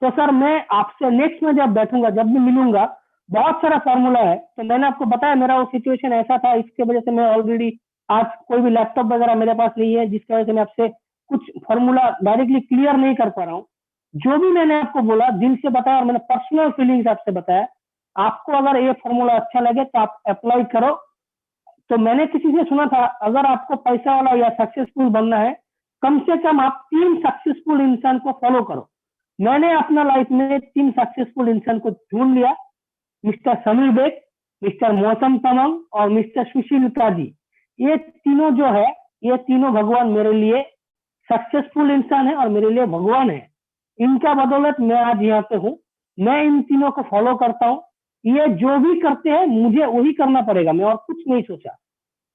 तो सर मैं आपसे नेक्स्ट में जब बैठूंगा, जब भी मिलूंगा, बहुत सारा फॉर्मूला है। तो मैंने आपको बताया मेरा वो सिचुएशन ऐसा था, इसके वजह से मैं ऑलरेडी आज कोई भी लैपटॉप वगैरह मेरे पास नहीं है, जिसकी वजह से मैं आपसे कुछ फॉर्मूला डायरेक्टली क्लियर नहीं कर पा रहा हूँ। जो भी मैंने आपको बोला दिल से बताया और मैंने पर्सनल फीलिंग्स आपसे बताया। आपको अगर ये फॉर्मूला अच्छा लगे तो आप अप्लाई करो। तो मैंने किसी से सुना था, अगर आपको पैसा वाला या सक्सेसफुल बनना है, कम से कम आप 3 सक्सेसफुल इंसान को फॉलो करो। मैंने अपना लाइफ में 3 सक्सेसफुल इंसान को ढूंढ लिया, मिस्टर समीर बेग, मिस्टर मौसम तमंग और मिस्टर सुशील काजी। ये तीनों जो है, ये तीनों भगवान मेरे लिए सक्सेसफुल इंसान है और मेरे लिए भगवान है। इनका बदौलत मैं आज यहाँ पे हूँ। मैं इन तीनों को फॉलो करता हूँ, ये जो भी करते हैं मुझे वही करना पड़ेगा, मैं और कुछ नहीं सोचा।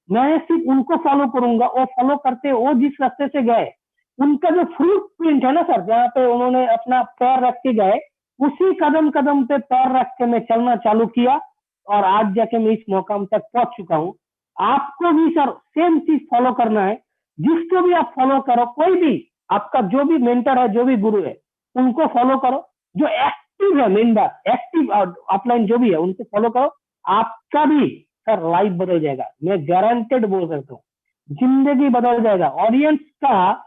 मैं सिर्फ उनको फॉलो करूंगा, वो फॉलो करते, वो जिस रास्ते से गए, उनका जो फ्रूट प्रिंट है ना सर, जहाँ पे उन्होंने अपना पैर रख के गए, उसी कदम कदम पे पैर रख के मैं चलना चालू किया और आज जाके मैं इस मुकाम तक पहुंच चुका हूँ। आपको भी सर सेम चीज फॉलो करना है। जिसको भी आप फॉलो करो, कोई भी आपका जो भी मेंटर है, जो भी गुरु है, उनको फॉलो करो। जो एक्टिव है, मेन बात एक्टिव अपलाइन जो भी है, उनको फॉलो करो। आपका भी सर लाइफ बदल जाएगा, मैं गारंटेड बोल सकता हूँ, जिंदगी बदल जाएगा। ऑडियंस का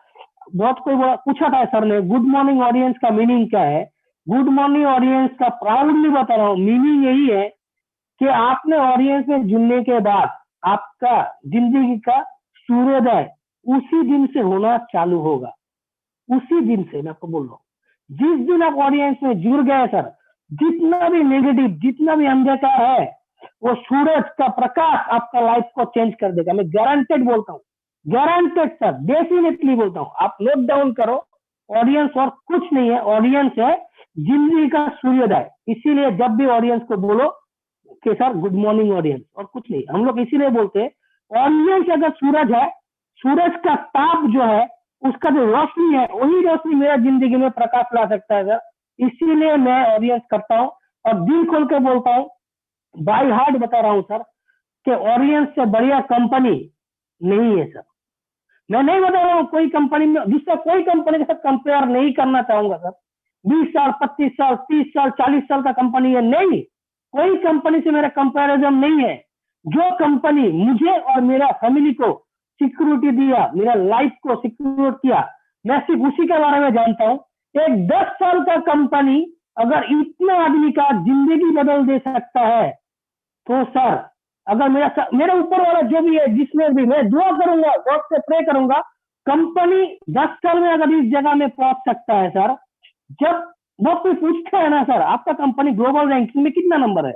बहुत कोई पूछा था सर ने, गुड मॉर्निंग ऑडियंस का मीनिंग क्या है? गुड मॉर्निंग ऑडियंस का प्राउडली बता रहा हूँ, मीनिंग यही है कि आपने ऑडियंस में जुड़ने के बाद आपका जिंदगी का सूर्योदय उसी दिन से होना चालू होगा। उसी दिन से मैं आपको बोल रहा हूँ, जिस दिन आप ऑडियंस में जुड़ गए सर, जितना भी नेगेटिव, जितना भी अंधकार है, वो सूरज का प्रकाश आपका लाइफ को चेंज कर देगा। मैं गारंटेड बोलता हूँ, गारंटेड सर, डेफिनेटली बोलता हूँ। आप नोट डाउन करो, ऑडियंस और कुछ नहीं है, ऑडियंस है जिंदगी का सूर्योदय। इसीलिए जब भी ऑडियंस को बोलो कि सर गुड मॉर्निंग ऑडियंस, और कुछ नहीं, हम लोग इसीलिए बोलते हैं ऑडियंस अगर सूरज है, सूरज का ताप जो है, उसका जो रोशनी है, वही रोशनी मेरा जिंदगी में प्रकाश ला सकता है सर। इसीलिए मैं ऑडियंस करता हूँ और दिल खोल के बोलता हूँ, बाई हार्ट बता रहा हूँ सर, कि ऑडियंस से बढ़िया कंपनी नहीं है सर। मैं नहीं बता रहा हूँ कोई कंपनी में, दूसरा कोई कंपनी के साथ कंपेयर नहीं करना चाहूंगा सर। 20 साल, 25 साल, 30 साल, 40 साल का कंपनी है, नहीं, कोई कंपनी से मेरा कंपैरिजन नहीं है। जो कंपनी मुझे और मेरा फैमिली को सिक्योरिटी दिया, मेरा लाइफ को सिक्योर किया, मैं सिर्फ उसी के बारे में जानता हूँ। एक 10 साल का कंपनी अगर इतना आदमी का जिंदगी बदल दे सकता है, तो सर अगर मेरा ऊपर वाला जो भी है, जिसमें भी मैं दुआ करूंगा, गॉड से प्रे करूंगा, कंपनी 10 साल में अगर इस जगह में पहुंच सकता है सर। जब वो कोई पूछता है ना सर, आपका कंपनी ग्लोबल रैंकिंग में कितना नंबर है,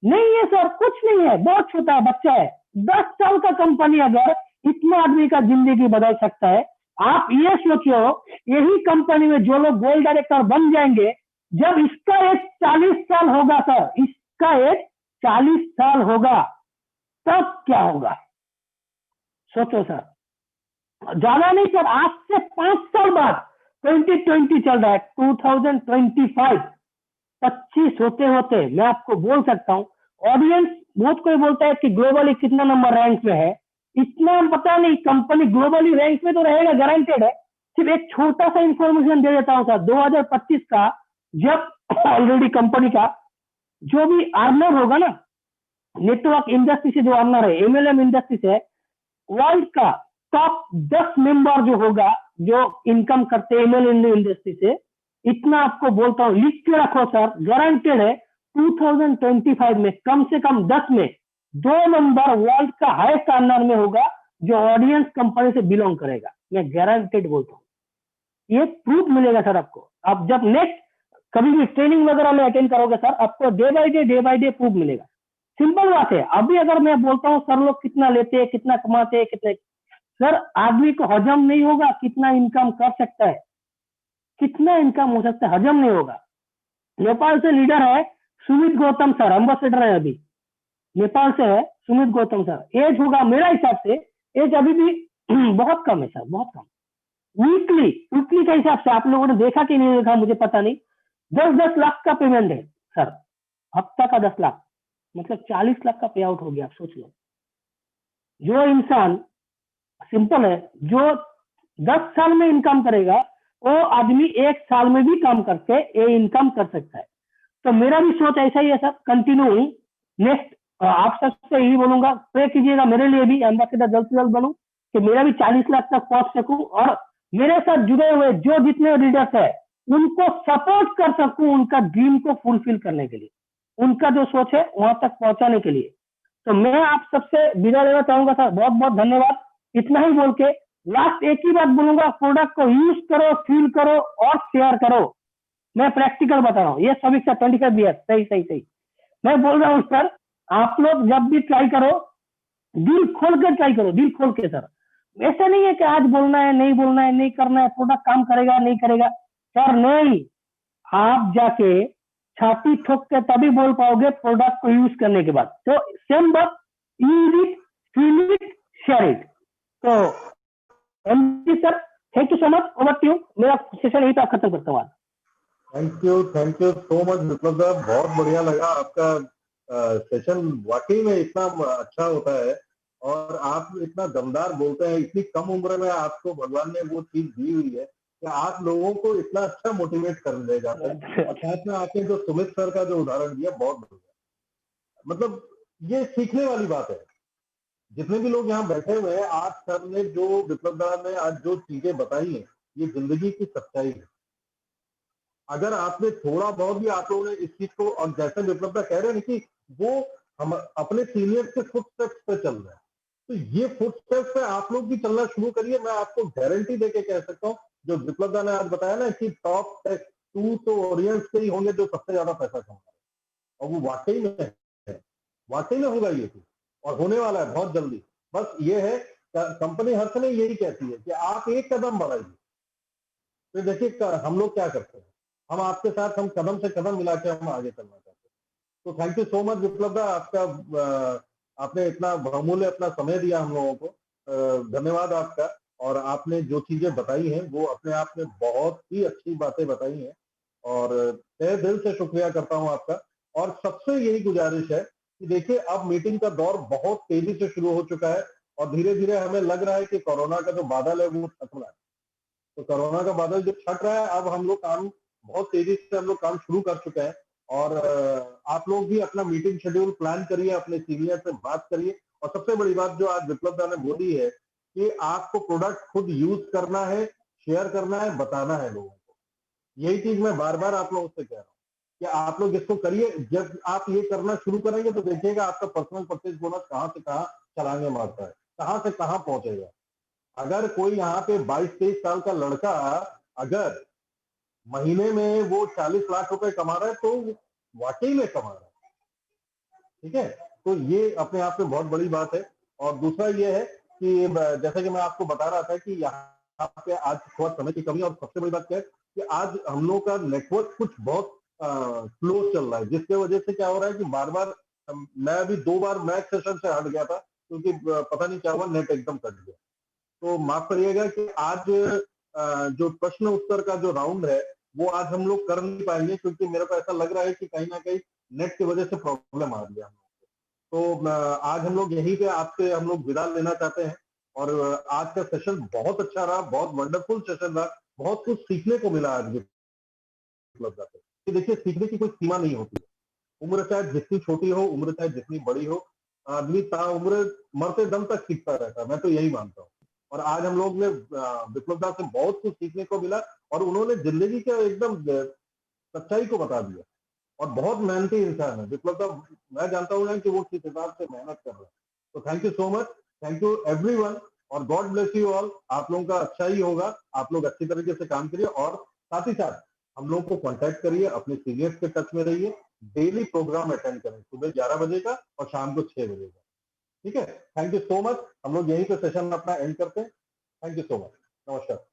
नहीं है सर, कुछ नहीं है, बहुत छोटा बच्चा है। 10 साल का कंपनी अगर इतना आदमी का जिंदगी बदल सकता है, आप ये सोचो, यही कंपनी में जो लोग गोल्ड डायरेक्टर बन जाएंगे, जब इसका एक 40 साल होगा सर, इस उसका एज 40 साल होगा, तब क्या होगा? सोचो सर, ज्यादा नहीं सर, आज से 5 साल बाद 2020 चल रहा है, 2025, 25 होते होते मैं आपको बोल सकता हूँ, ऑडियंस बहुत कोई बोलता है कि ग्लोबली कितना नंबर रैंक में है, इतना पता नहीं, कंपनी ग्लोबली रैंक में तो रहेगा, गारंटेड है। सिर्फ एक छोटा सा इंफॉर्मेशन दे देता हूँ सर, 2025 का जब ऑलरेडी कंपनी का जो भी अर्नर होगा ना, नेटवर्क इंडस्ट्री से जो अर्नर है, एमएलएम इंडस्ट्री से, वर्ल्ड का टॉप 10 मेंबर जो होगा, जो इनकम करते हैं एमएलएम इंडस्ट्री से, इतना आपको बोलता हूँ, लिख के रखो सर, गारंटेड है 2025 में कम से कम 10 में 2 नंबर वर्ल्ड का हाईएस्ट अर्नर में होगा, जो ऑडियंस कंपनी से बिलोंग करेगा, मैं गारंटेड बोलता हूँ। ये प्रूफ मिलेगा सर आपको, आप जब नेक्स्ट कभी भी ट्रेनिंग वगैरह में अटेंड करोगे सर, आपको डे बाय डे प्रूफ मिलेगा। सिंपल बात है। अभी अगर मैं बोलता हूँ सर लोग कितना लेते हैं, कितना कमाते हैं, कितने, सर आदमी को हजम नहीं होगा कितना इनकम कर सकता है, कितना इनकम हो सकता है, हजम नहीं होगा। नेपाल से लीडर है सुमित गौतम सर, एम्बेसडर है अभी, नेपाल से है सुमित गौतम सर। एज होगा मेरा हिसाब से, एज अभी भी बहुत कम है सर, बहुत कम। वीकली के हिसाब से आप लोगों ने देखा कि नहीं देखा मुझे पता नहीं, 10-10 लाख का पेमेंट है सर, हफ्ता का 10 लाख, मतलब 40 लाख का पे आउट हो गया। आप सोच लो, जो इंसान सिंपल है, जो 10 साल में इनकम करेगा, वो आदमी 1 साल में भी काम करके ये इनकम कर सकता है। तो मेरा भी सोच ऐसा ही है सर, कंटिन्यू नेक्स्ट आप सबसे यही बोलूंगा, प्रे कीजिएगा मेरे लिए भी, एम्बेसडर जल्द से जल्द बनूं कि मेरा भी 40 लाख तक पहुंच सकूं, और मेरे साथ जुड़े हुए जो जितने लीडर्स है उनको सपोर्ट कर सकूं, उनका ड्रीम को फुलफिल करने के लिए, उनका जो सोच है वहां तक पहुंचाने के लिए। तो मैं आप सबसे विदा लेना चाहूंगा सर, बहुत बहुत धन्यवाद। इतना ही बोल के लास्ट एक ही बात बोलूंगा, प्रोडक्ट को यूज करो, फील करो और शेयर करो। मैं प्रैक्टिकल बता रहा हूँ, ये सभी सर 25 ईयर, सही सही सही मैं बोल रहा हूँ सर। आप लोग जब भी ट्राई करो, दिल खोल कर ट्राई करो, दिल खोल के सर। ऐसा नहीं है कि आज बोलना है, नहीं बोलना है, नहीं करना है, प्रोडक्ट काम करेगा नहीं करेगा सर, नहीं। आप जाके छाती ठोक के तभी बोल पाओगे प्रोडक्ट को यूज करने के बाद। तो सेम बात, use it, feel it, share it. तो MD sir, thank you so much, over to you. मेरा सेशन यही पे खत्म करता हूँ। Thank you so much Viplav दा, बहुत बढ़िया लगा आपका सेशन, वाकई में इतना अच्छा होता है और आप इतना दमदार बोलते हैं। इतनी कम उम्र में आपको भगवान ने वो चीज दी हुई है कि आप लोगों को इतना अच्छा मोटिवेट कर ले जाते हैं। और साथ में आपने जो सुमित सर का जो उदाहरण दिया, बहुत बढ़िया, मतलब ये सीखने वाली बात है। जितने भी लोग यहाँ बैठे हुए हैं, आज सर ने जो, विप्लव दा ने आज जो चीजें बताई हैं, ये जिंदगी की सच्चाई है। अगर आपने थोड़ा बहुत भी आप लोगों ने इस चीज को, और जैसे विप्लव दा कह रहे हैं कि वो हम अपने सीनियर के फुटस्टेप्स पे चल रहे हैं, तो ये फुटस्टेप्स पे आप लोग भी चलना शुरू करिए। मैं आपको गारंटी देके कह सकता हूँ, जो विप्लव दा ने आज बताया ना कि टॉप 2 तो ओरियंस के ही होंगे जो सबसे ज्यादा पैसा कमा रहे हैं, और वो वाकई में है, वाकई में होगा ये चीज, और होने वाला है बहुत जल्दी। बस ये है, कंपनी हर समय यही कहती है कि आप एक कदम बढ़ाइए। तो देखिए हम लोग क्या करते हैं, हम आपके साथ, हम कदम से कदम मिला के हम आगे चलना चाहते हैं। तो thank you so much Viplav दा, आपका आपने इतना बहुमूल्य अपना समय दिया हम लोगों को, धन्यवाद आपका। और आपने जो चीजें बताई हैं वो अपने आप में बहुत ही अच्छी बातें बताई हैं, और तहे दिल से शुक्रिया करता हूं आपका। और सबसे यही गुजारिश है कि देखिए, अब मीटिंग का दौर बहुत तेजी से शुरू हो चुका है, और धीरे धीरे हमें लग रहा है कि कोरोना का जो बादल है वो छट रहा है। तो कोरोना का बादल जो छट रहा है, अब हम लोग काम बहुत तेजी से, हम लोग काम शुरू कर चुके हैं। और आप लोग भी अपना मीटिंग शेड्यूल प्लान करिए, अपने सीनियर से बात करिए। और सबसे बड़ी बात जो आज विप्लव दा ने बोली है कि आपको प्रोडक्ट खुद यूज करना है, शेयर करना है, बताना है लोगों को। यही चीज मैं बार बार आप लोगों से कह रहा हूँ कि आप लोग इसको करिए। जब आप ये करना शुरू करेंगे तो देखिएगा आपका पर्सनल परचेज बोनस कहाँ से कहाँ छलांगे मारता है, कहाँ से कहाँ पहुंचेगा। अगर कोई यहाँ पे 22-23 साल का लड़का अगर महीने में वो 40 लाख रुपए कमा रहा है, तो वाकई में कमा रहा है, ठीक है। तो ये अपने आप में बहुत बड़ी बात है। और दूसरा ये है कि जैसे कि मैं आपको बता रहा था कि यहाँ पे आज थोड़ा समय की कमी, और सबसे बड़ी बात क्या है कि आज हम लोग का नेटवर्क कुछ बहुत क्लोज चल रहा है, जिसके वजह से क्या हो रहा है कि बार बार मैं अभी 2 बार मैच सेशन से हट गया था क्योंकि पता नहीं क्या हुआ, नेट एकदम कट गया। तो माफ करिएगा कि आज जो प्रश्न उत्तर का जो राउंड है वो आज हम लोग कर नहीं पाएंगे, क्योंकि मेरे को ऐसा लग रहा है कि कहीं ना कहीं नेट की वजह से प्रॉब्लम आ रही है। तो आज हम लोग यहीं पे आपसे हम लोग विदा लेना चाहते हैं। और आज का सेशन बहुत अच्छा रहा, बहुत वंडरफुल सेशन रहा, बहुत कुछ सीखने को मिला आज विप्लव से। कि देखिए, सीखने की कोई सीमा नहीं होती है। उम्र चाहे जितनी छोटी हो, उम्र चाहे जितनी बड़ी हो, आदमी ताउम्र मरते दम तक सीखता रहता है, मैं तो यही मानता हूँ। और आज हम लोग ने विप्लव दा से बहुत कुछ सीखने को मिला, और उन्होंने जिंदगी का एकदम सच्चाई को बता दिया। और बहुत मेहनती इंसान है विप्लव दा, मैं जानता हूँ ना कि वो किस हिसाब से मेहनत कर रहे हैं। तो thank you so much, thank you everyone, और गॉड ब्लेस यू ऑल। आप लोगों का अच्छा ही होगा, आप लोग अच्छी तरीके से काम करिए, और साथ ही साथ हम लोगों को कांटेक्ट करिए, अपने सीनियर्स के टच में रहिए, डेली प्रोग्राम अटेंड करें, सुबह 11 बजे का और शाम को 6 बजे का। ठीक है, थैंक यू सो मच। हम लोग यहीं पे सेशन अपना एंड करते हैं। थैंक यू सो मच, नमस्कार।